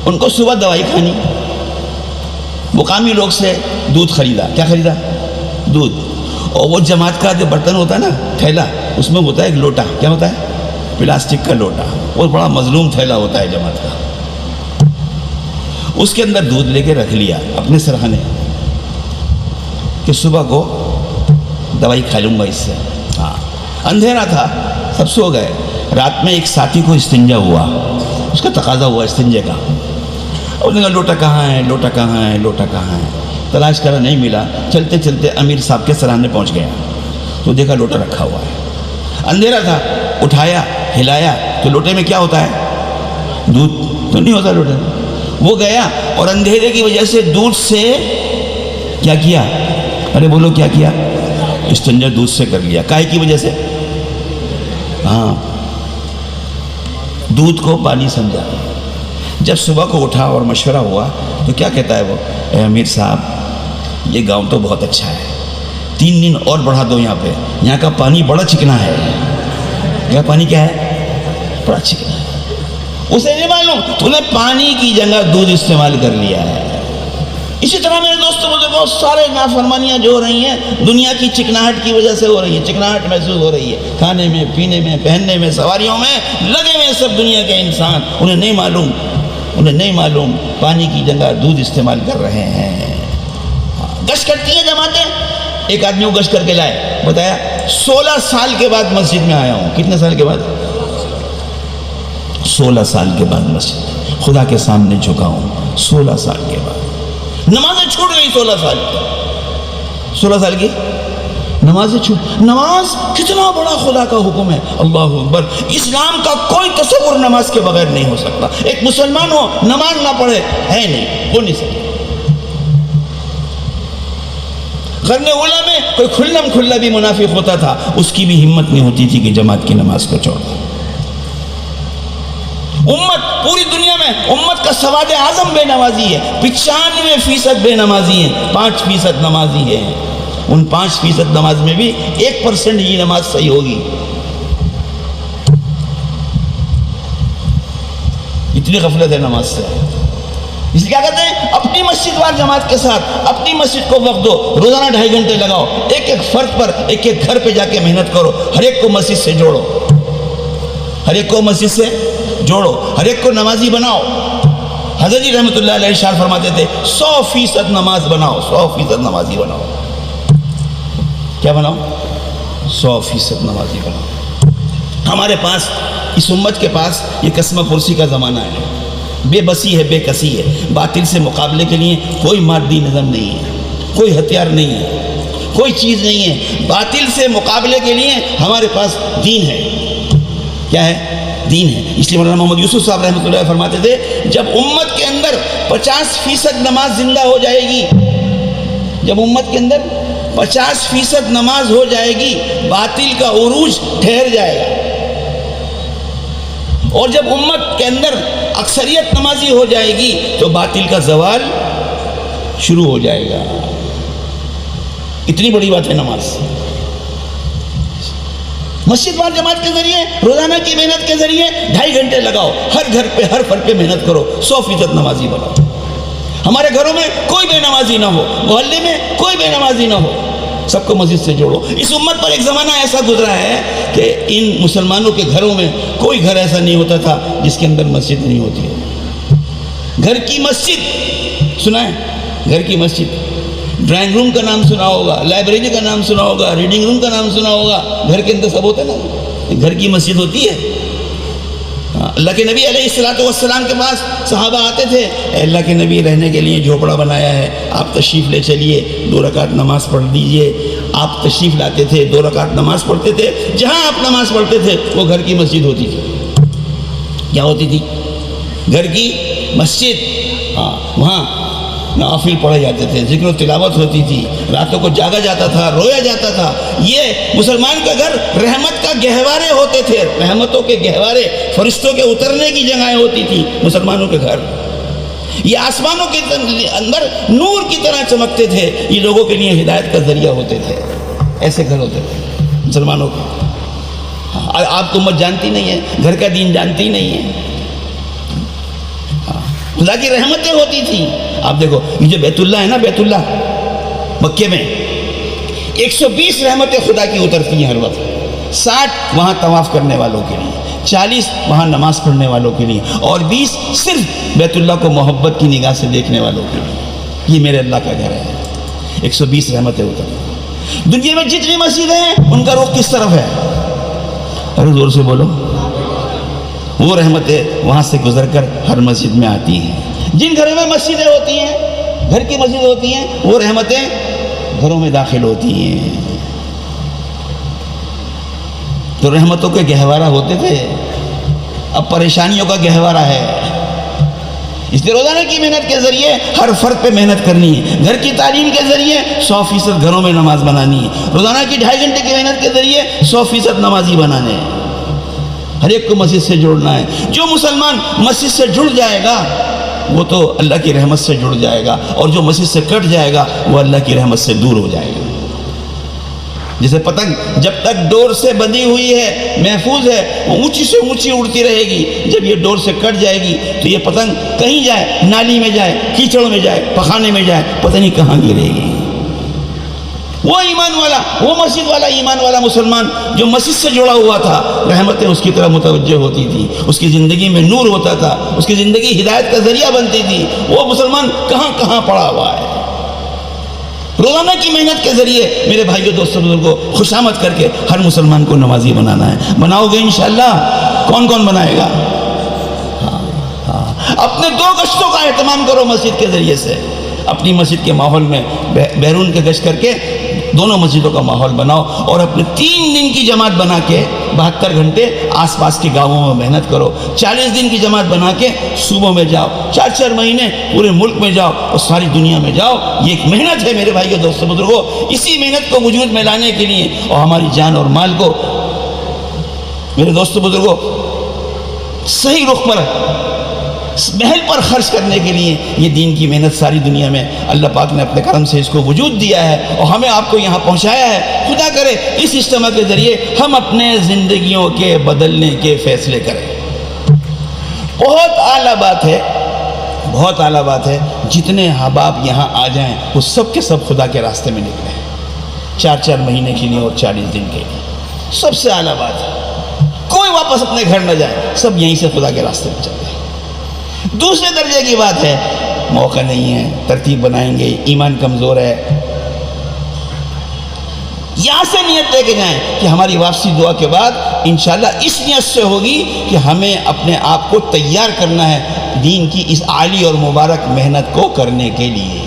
A: ان کو صبح دوائی کھانی. مقامی لوگ سے دودھ خریدا. کیا خریدا؟ دودھ. اور وہ جماعت کا جو برتن ہوتا ہے نا تھیلا, اس میں ہوتا ہے ایک لوٹا. کیا ہوتا ہے؟ پلاسٹک کا لوٹا. وہ بڑا مظلوم تھیلا ہوتا ہے جماعت کا. اس کے اندر دودھ لے کے رکھ لیا اپنے سرہانے کہ صبح کو دوائی کھا لوں گا اس سے. ہاں اندھیرا تھا, سب سو گئے. رات میں ایک ساتھی کو استنجا ہوا, اس کا تقاضا ہوا استنجے کا. اور نے کہا لوٹا کہاں ہے, لوٹا کہاں ہے, لوٹا کہاں ہے. تلاش کرا, نہیں ملا. چلتے چلتے امیر صاحب کے سرانے پہنچ گیا تو دیکھا لوٹا رکھا ہوا ہے. اندھیرا تھا, اٹھایا ہلایا تو لوٹے میں کیا ہوتا ہے؟ دودھ تو نہیں ہوتا لوٹے میں. وہ گیا اور اندھیرے کی وجہ سے دودھ سے کیا کیا؟ ارے بولو کیا کیا؟ استنجا دودھ سے کر لیا. کائے کی وجہ سے؟ ہاں دودھ کو پانی سمجھا. جب صبح کو اٹھا اور مشورہ ہوا تو کیا کہتا ہے وہ؟ اے امیر صاحب یہ گاؤں تو بہت اچھا ہے, 3 دن اور بڑھا دو یہاں پہ. یہاں کا پانی بڑا چکنا ہے. یہ پانی کیا ہے؟ بڑا چکنا ہے. اسے نہیں معلوم تو نے پانی کی جگہ دودھ استعمال کر لیا ہے. اسی طرح میرے دوستوں بہت سارے نافرمانیاں جو ہو رہی ہیں دنیا کی چکناہٹ کی وجہ سے ہو رہی ہیں. چکناہٹ محسوس ہو رہی ہے کھانے میں, پینے میں, پہننے میں, سواریوں میں لگے ہوئے سب دنیا کے انسان. انہیں نہیں معلوم پانی کی جگہ دودھ استعمال کر رہے ہیں. گشت کرتی ہیں جماعتیں. ایک آدمی کو گشت کر کے لائے, بتایا 16 سال کے بعد مسجد میں آیا ہوں. کتنے سال کے بعد؟ 16 سال کے بعد مسجد خدا کے سامنے جھکا ہوں. 16 سال کے بعد نمازیں چھوٹ گئی. 16 سال کی نمازیں چھوٹ. نماز کتنا بڑا خدا کا حکم ہے. اللہ اکبر. اسلام کا کوئی تصور نماز کے بغیر نہیں ہو سکتا. ایک مسلمان ہو نماز نہ پڑھے ہے نہیں, ہو نہیں سکتا. قرن اولیٰ میں کوئی کھلا بھی منافق ہوتا تھا, اس کی بھی ہمت نہیں ہوتی تھی کہ جماعت کی نماز کو چھوڑے. امت پوری دنیا میں امت کا سواد اعظم بے نمازی ہے. 95% بے نمازی ہیں, 5% نمازی ہیں. ان 5% نماز میں بھی 1% ہی نماز صحیح ہوگی. اتنی غفلت ہے نماز سے. اس لیے کیا کہتے ہیں, اپنی مسجد وار جماعت کے ساتھ اپنی مسجد کو وقت دو. روزانہ 2.5 گھنٹے لگاؤ. ایک فرد پر ایک گھر پہ جا کے محنت کرو. ہر ایک کو مسجد سے جوڑو. ہر ایک کو مسجد سے جوڑو. ہر ایک کو نمازی بناؤ. حضرت جی رحمۃ اللہ علیہ ارشاد فرماتے تھے 100% نماز بناؤ. 100% نمازی بناؤ. کیا بناؤ؟ 100% نمازی بناؤ. ہمارے پاس اس امت کے پاس یہ قسمہ پرسی کا زمانہ ہے. بے بسی ہے, بے کسی ہے. باطل سے مقابلے کے لیے کوئی مادی نظم نہیں ہے, کوئی ہتھیار نہیں ہے, کوئی چیز نہیں ہے. باطل سے مقابلے کے لیے ہمارے پاس دین ہے. کیا ہے؟ دین ہے. اس لیے مولانا محمد یوسف صاحب رحمۃ اللہ فرماتے تھے جب امت کے اندر 50% نماز زندہ ہو جائے گی, جب امت کے اندر 50% نماز ہو جائے گی, باطل کا عروج ٹھہر جائے گا. اور جب امت کے اندر اکثریت نمازی ہو جائے گی تو باطل کا زوال شروع ہو جائے گا. اتنی بڑی بات ہے نماز. مسجد وار جماعت کے ذریعے روزانہ کی محنت کے ذریعے 2.5 گھنٹے لگاؤ. ہر گھر پہ ہر فرد پہ محنت کرو. 100% نمازی بناؤ. ہمارے گھروں میں کوئی بے نمازی نہ ہو, محلے میں کوئی بے نمازی نہ ہو, سب کو مسجد سے جوڑو. اس امت پر ایک زمانہ ایسا گزرا ہے کہ ان مسلمانوں کے گھروں میں کوئی گھر ایسا نہیں ہوتا تھا جس کے اندر مسجد نہیں ہوتی. گھر کی مسجد, سنا ہے, گھر کی مسجد. ڈرائنگ روم کا نام سنا ہوگا، لائبریری کا نام سنا ہوگا، ریڈنگ روم کا نام سنا ہوگا. گھر کے اندر سب ہوتا ہے نا، گھر کی مسجد ہوتی ہے. اللہ کے نبی علیہ السلام کے پاس صحابہ آتے تھے، اے اللہ کے نبی رہنے کے لیے جھوپڑا بنایا ہے، آپ تشریف لے چلیے، 2 رکعت نماز پڑھ دیجئے. آپ تشریف لاتے تھے، 2 رکعت نماز پڑھتے تھے. جہاں آپ نماز پڑھتے تھے وہ گھر کی مسجد ہوتی تھی. کیا ہوتی تھی؟ گھر کی مسجد. وہاں نوافل پڑھے جاتے تھے، ذکر و تلاوت ہوتی تھی، راتوں کو جاگا جاتا تھا، رویا جاتا تھا. یہ مسلمان کا گھر رحمت کا گہوارے ہوتے تھے، رحمتوں کے گہوارے، فرشتوں کے اترنے کی جگہیں ہوتی تھی مسلمانوں کے گھر. یہ آسمانوں کے اندر نور کی طرح چمکتے تھے، یہ لوگوں کے لیے ہدایت کا ذریعہ ہوتے تھے. ایسے گھر ہوتے تھے مسلمانوں کے. آپ کو امت جانتی نہیں ہے، گھر کا دین جانتی نہیں ہے. خدا کی رحمتیں ہوتی تھیں. آپ دیکھو یہ جو بیت اللہ ہے نا، بیت اللہ مکے میں 120 رحمتیں خدا کی اترتی ہیں ہر وقت. 60 وہاں طواف کرنے والوں کے لیے، 40 وہاں نماز پڑھنے والوں کے لیے، اور 20 صرف بیت اللہ کو محبت کی نگاہ سے دیکھنے والوں کے لیے. یہ میرے اللہ کا گھر ہے. 120 رحمتیں اترتی. دنیا میں جتنی مسجدیں ہیں ان کا رخ کس طرف ہے؟ ارے زور سے بولو. وہ رحمتیں وہاں سے گزر کر ہر مسجد میں آتی ہیں. جن گھروں میں مسجدیں ہوتی ہیں، گھر کی مسجد ہوتی ہیں، وہ رحمتیں گھروں میں داخل ہوتی ہیں. تو رحمتوں کے گہوارہ ہوتے تھے، اب پریشانیوں کا گہوارہ ہے. اس لیے روزانہ کی محنت کے ذریعے ہر فرد پہ محنت کرنی ہے. گھر کی تعلیم کے ذریعے 100% گھروں میں نماز بنانی ہے. روزانہ کی 2.5 گھنٹے کی محنت کے ذریعے 100% نمازی بنانے ہیں. ہر ایک کو مسجد سے جڑنا ہے. جو مسلمان مسجد سے جڑ جائے گا وہ تو اللہ کی رحمت سے جڑ جائے گا، اور جو مسجد سے کٹ جائے گا وہ اللہ کی رحمت سے دور ہو جائے گا. جیسے پتنگ جب تک ڈور سے بندھی ہوئی ہے، محفوظ ہے، وہ اونچی سے اونچی اڑتی رہے گی. جب یہ ڈور سے کٹ جائے گی تو یہ پتنگ کہیں جائے، نالی میں جائے، کیچڑ میں جائے، پخانے میں جائے، پتہ نہیں کہاں گرے گی. وہ ایمان والا، وہ مسجد والا ایمان والا مسلمان جو مسجد سے جڑا ہوا تھا، رحمتیں اس کی طرف متوجہ ہوتی تھی، اس کی زندگی میں نور ہوتا تھا، اس کی زندگی ہدایت کا ذریعہ بنتی تھی. وہ مسلمان کہاں کہاں پڑا ہوا ہے. روزانہ کی محنت کے ذریعے میرے بھائیوں دوستوں بزرگوں خوشامد کر کے ہر مسلمان کو نمازی بنانا ہے. بناؤ گے انشاءاللہ؟ کون کون بنائے گا؟ اپنے 2 گشتوں کا اہتمام کرو مسجد کے ذریعے سے. اپنی مسجد کے ماحول میں بیرون کے گشت کر کے دونوں مسجدوں کا ماحول بناؤ، اور اپنے 3 دن کی جماعت بنا کے 72 گھنٹے آس پاس کے گاؤں میں محنت کرو. 40 دن کی جماعت بنا کے صوبوں میں جاؤ. 4 مہینے پورے ملک میں جاؤ اور ساری دنیا میں جاؤ. یہ ایک محنت ہے میرے بھائیوں دوستوں بزرگوں. اسی محنت کو وجود میں لانے کے لیے اور ہماری جان اور مال کو میرے دوستوں بزرگوں صحیح رخ پر، محل پر خرچ کرنے کے لیے یہ دین کی محنت ساری دنیا میں اللہ پاک نے اپنے کرم سے اس کو وجود دیا ہے اور ہمیں آپ کو یہاں پہنچایا ہے. خدا کرے اس اجتماع کے ذریعے ہم اپنے زندگیوں کے بدلنے کے فیصلے کریں. بہت اعلیٰ بات ہے، بہت اعلیٰ بات ہے. جتنے احباب یہاں آ جائیں وہ سب کے سب خدا کے راستے میں نکلیں، 4 مہینے کے لیے اور 40 دن کے لیے. سب سے اعلیٰ بات ہے. کوئی واپس اپنے گھر نہ جائے، سب یہیں سے خدا کے راستے میں چلتے ہیں. دوسرے درجے کی بات ہے، موقع نہیں ہے، ترتیب بنائیں گے، ایمان کمزور ہے. یہاں سے نیت لے کے جائیں کہ ہماری واپسی دعا کے بعد انشاءاللہ اس نیت سے ہوگی کہ ہمیں اپنے آپ کو تیار کرنا ہے دین کی اس عالی اور مبارک محنت کو کرنے کے لیے.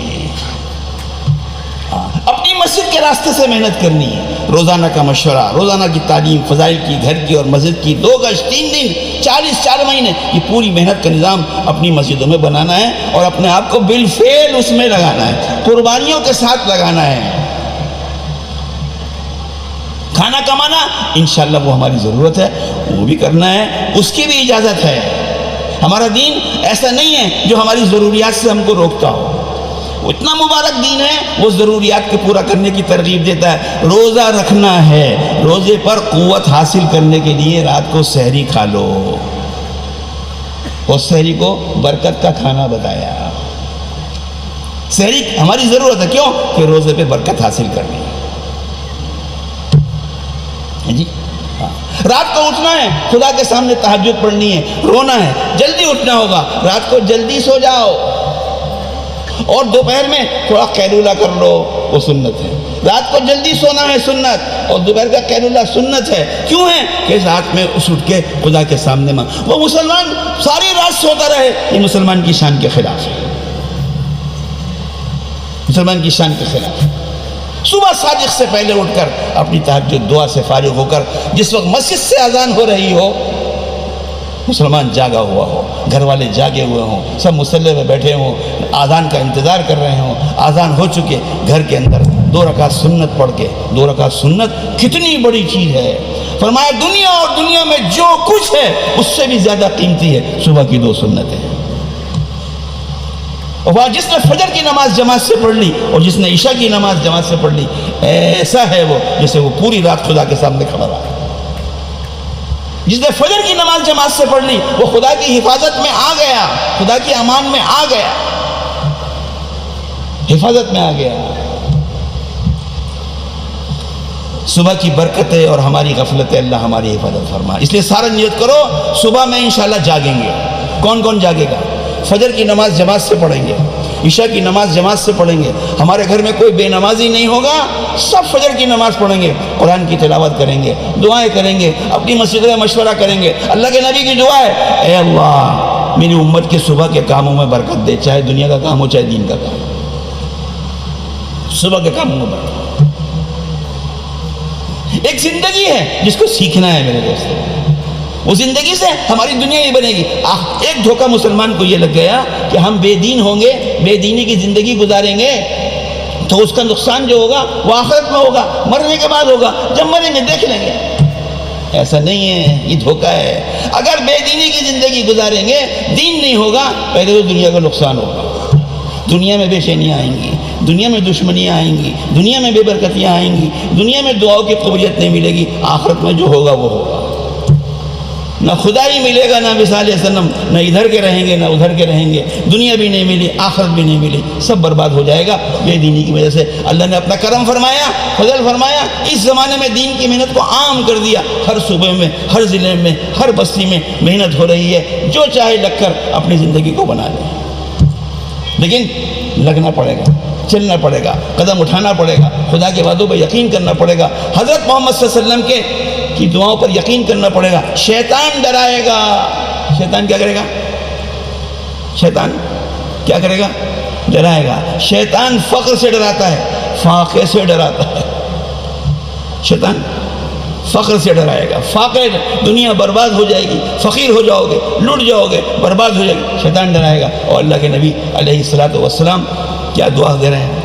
A: اپنی مسجد کے راستے سے محنت کرنی ہے. روزانہ کا مشورہ، روزانہ کی تعلیم، فضائل کی، گھر کی اور مسجد کی، 2 گشت، 3 دن، 4 مہینے، یہ پوری محنت کا نظام اپنی مسجدوں میں بنانا ہے اور اپنے آپ کو بالفعل اس میں لگانا ہے، قربانیوں کے ساتھ لگانا ہے. کھانا کمانا انشاءاللہ وہ ہماری ضرورت ہے، وہ بھی کرنا ہے، اس کی بھی اجازت ہے. ہمارا دین ایسا نہیں ہے جو ہماری ضروریات سے ہم کو روکتا ہو. وہ اتنا مبارک دین ہے، وہ ضروریات کو پورا کرنے کی ترغیب دیتا ہے. روزہ رکھنا ہے، روزے پر قوت حاصل کرنے کے لیے رات کو سحری کھا لو، اور سحری کو برکت کا کھانا بتایا. سحری ہماری ضرورت ہے، کیوں؟ کہ روزے پہ برکت حاصل کرنی ہے. جی رات کو اٹھنا ہے، خدا کے سامنے تہجد پڑھنی ہے، رونا ہے، جلدی اٹھنا ہوگا، رات کو جلدی سو جاؤ. اور دوپہر میں تھوڑا قیلولہ کر لو، وہ سنت ہے۔ رات کو جلدی سونا ہے سنت، اور دوپہر کا قیلولہ سنت ہے۔ کیوں ہے کہ رات میں اٹھ کے خدا کے سامنے وہ مسلمان ساری رات سوتا رہے، یہ مسلمان کی شان کے خلاف ہے، مسلمان کی شان کے خلاف ہے۔ صبح صادق سے پہلے اٹھ کر اپنی تہجد دعا سے فارغ ہو کر، جس وقت مسجد سے اذان ہو رہی ہو، مسلمان جاگا ہوا ہو، گھر والے جاگے ہوئے ہوں، سب مصلی میں بیٹھے ہوں، اذان کا انتظار کر رہے ہوں، اذان ہو چکے، گھر کے اندر 2 رکعت سنت پڑھ کے، 2 رکعت سنت کتنی بڑی چیز ہے۔ فرمایا دنیا اور دنیا میں جو کچھ ہے اس سے بھی زیادہ قیمتی ہے صبح کی 2 سنتیں۔ اور جس نے فجر کی نماز جماعت سے پڑھ لی اور جس نے عشاء کی نماز جماعت سے پڑھ لی، ایسا ہے وہ جیسے وہ پوری رات خدا کے سامنے کھڑا رہا۔ جس نے فجر کی نماز جماعت سے پڑھ لی وہ خدا کی حفاظت میں آ گیا، خدا کی امان میں آ گیا، حفاظت میں آ گیا۔ صبح کی برکتیں اور ہماری غفلتیں اللہ ہماری حفاظت فرما۔ اس لیے سارا نیت کرو صبح میں انشاءاللہ جاگیں گے۔ کون کون جاگے گا؟ فجر کی نماز جماعت سے پڑھیں گے، عشاء کی نماز جماعت سے پڑھیں گے، ہمارے گھر میں کوئی بے نمازی نہیں ہوگا، سب فجر کی نماز پڑھیں گے، قرآن کی تلاوت کریں گے، دعائیں کریں گے، اپنی مسجد میں مشورہ کریں گے۔ اللہ کے نبی کی دعا ہے، اے اللہ میری امت کے صبح کے کاموں میں برکت دے، چاہے دنیا کا کام ہو چاہے دین کا کام، صبح کے کاموں میں برکت۔ ایک زندگی ہے جس کو سیکھنا ہے میرے دوست، وہ زندگی سے ہماری دنیا ہی بنے گی۔ ایک دھوکہ مسلمان کو یہ لگ گیا کہ ہم بے دین ہوں گے، بے دینی کی زندگی گزاریں گے تو اس کا نقصان جو ہوگا وہ آخرت میں ہوگا، مرنے کے بعد ہوگا، جب مریں گے دیکھ لیں گے۔ ایسا نہیں ہے، یہ دھوکہ ہے۔ اگر بے دینی کی زندگی گزاریں گے، دین نہیں ہوگا، پہلے تو دنیا کا نقصان ہوگا، دنیا میں بے چینیاں آئیں گی، دنیا میں دشمنیاں آئیں گی، دنیا میں بے برکتیاں آئیں گی، دنیا میں دعاؤں کی قبولیت نہیں ملے گی، آخرت میں جو ہوگا وہ ہوگا۔ نہ خدا ہی ملے گا، نہ مثال سنم، نہ ادھر کے رہیں گے نہ ادھر کے رہیں گے، دنیا بھی نہیں ملی، آخرت بھی نہیں ملی، سب برباد ہو جائے گا بے دینی کی وجہ سے۔ اللہ نے اپنا کرم فرمایا، فضل فرمایا، اس زمانے میں دین کی محنت کو عام کر دیا۔ ہر صوبے میں، ہر ضلع میں، ہر بستی میں محنت ہو رہی ہے، جو چاہے لگ کر اپنی زندگی کو بنا لے، لیکن لگنا پڑے گا، چلنا پڑے گا، قدم اٹھانا پڑے گا، خدا کے وعدوں پہ یقین کرنا پڑے گا، حضرت محمد صلی اللہ علیہ وسلم کی دعاؤں پر یقین کرنا پڑے گا۔ شیطان ڈرائے گا، شیطان کیا کرے گا؟ شیطان کیا کرے گا؟ ڈرائے گا۔ شیطان فقر سے ڈراتا ہے، فاقے سے ڈراتا ہے۔ شیطان فقر سے ڈرائے گا، فاقے، دنیا برباد ہو جائے گی، فقیر ہو جاؤ گے، لٹ جاؤ گے، برباد ہو جائے گی، شیطان ڈرائے گا۔ اور اللہ کے نبی علیہ الصلوۃ والسلام کیا دعا دے رہے ہیں؟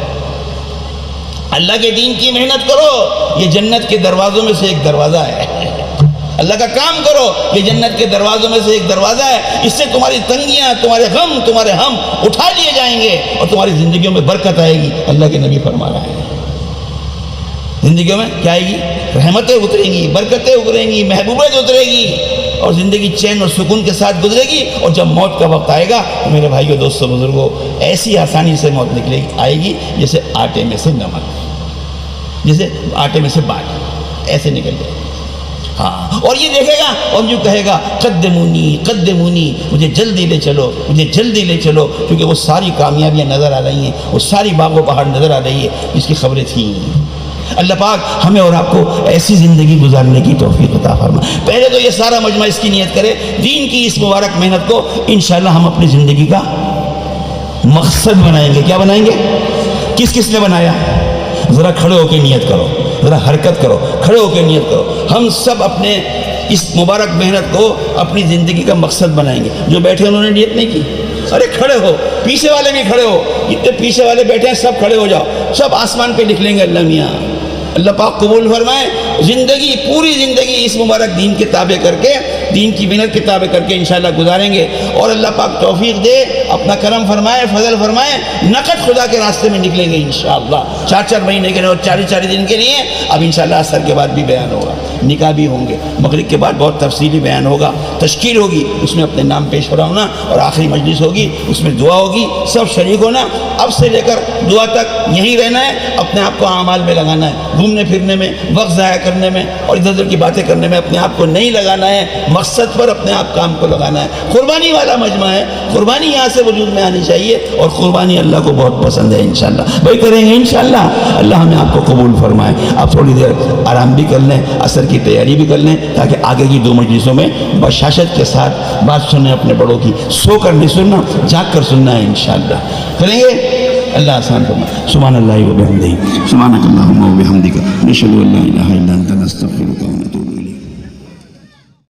A: اللہ کے دین کی محنت کرو، یہ جنت کے دروازوں میں سے ایک دروازہ ہے۔ اللہ کا کام کرو، یہ جنت کے دروازوں میں سے ایک دروازہ ہے، اس سے تمہاری تنگیاں، تمہارے غم، تمہارے ہم اٹھا لیے جائیں گے اور تمہاری زندگیوں میں برکت آئے گی۔ اللہ کے نبی فرما رہا ہے، زندگیوں میں کیا آئے گی؟ رحمتیں اتریں گی، برکتیں اتریں گی، محبوبیت اترے گی، اور زندگی چین اور سکون کے ساتھ گزرے گی۔ اور جب موت کا وقت آئے گا تو میرے بھائیو، دوستو، بزرگوں، ایسی آسانی سے موت نکلے گی، آئے گی جیسے آٹے میں سے نمک، جیسے آٹے میں سے باٹ، ایسے نکل جائے گی۔ ہاں، اور یہ دیکھے گا اور جو کہے گا قدمونی قدمونی، مجھے جلدی لے چلو، مجھے جلدی لے چلو، کیونکہ وہ ساری کامیابیاں نظر آ رہی ہیں، وہ ساری باغ و بہار نظر آ رہی ہے جس کی خبریں تھیں۔ اللہ پاک ہمیں اور آپ کو ایسی زندگی گزارنے کی توفیق عطا فرما۔ پہلے تو یہ سارا مجمع اس کی نیت کرے، دین کی اس مبارک محنت کو انشاءاللہ ہم اپنی زندگی کا مقصد بنائیں گے۔ کیا بنائیں گے؟ کس کس نے بنایا؟ ذرا کھڑے ہو کے نیت کرو، ذرا حرکت کرو، کھڑے ہو کے نیت کرو۔ ہم سب اپنے اس مبارک محنت کو اپنی زندگی کا مقصد بنائیں گے۔ جو بیٹھے انہوں نے نیت نہیں کی، ارے کھڑے ہو، پیچھے والے بھی کھڑے ہو، جتنے پیچھے والے بیٹھے ہیں سب کھڑے ہو جاؤ، سب آسمان پہ لکھ لیں گے اللہ میاں۔ اللہ پاک قبول فرمائے، زندگی، پوری زندگی اس مبارک دین کے تابع کر کے، دین کی محنت کے تابع کر کے انشاءاللہ گزاریں گے، اور اللہ پاک توفیق دے، اپنا کرم فرمائے، فضل فرمائے، نقد خدا کے راستے میں نکلیں گے انشاءاللہ۔ 4 مہینے کے لیے اور 40 دن کے لیے اب انشاءاللہ عصر کے بعد بھی بیان ہوگا، نکاح بھی ہوں گے، مغرب کے بعد بہت تفصیلی بیان ہوگا، تشکیل ہوگی، اس میں اپنے نام پیش ہونا، اور آخری مجلس ہوگی، اس میں دعا ہوگی، سب شریک ہونا۔ اب سے لے کر دعا تک یہیں رہنا ہے، اپنے آپ کو اعمال میں لگانا ہے، گھومنے پھرنے میں، وقت ضائع کرنے میں اور ادھر ادھر کی باتیں کرنے میں اپنے آپ کو نہیں لگانا ہے۔
B: مقصد پر اپنے آپ کام کو لگانا ہے. قربانی والا مجمع ہے, قربانی یہاں سے وجود میں آنی چاہیے, اور قربانی اللہ کو بہت پسند ہے. انشاءاللہ بھائی کریں گے انشاءاللہ, اللہ ہمیں آپ کو قبول فرمائے. آپ تھوڑی دیر آرام بھی کر لیں, عصر کی تیاری بھی کر لیں, تاکہ آگے کی 2 مجلسوں میں بشاشت کے ساتھ بات سنیں اپنے بڑوں کی. سو کر نہیں سننا, جاگ کر سننا ہے انشاءاللہ. کریں گے؟ اللہ آسان فرمائے. سبحان اللہ و بحمدہ, سبحانک اللہم و بحمدک, نشہد ان لا الہ الا انت نستغفرک.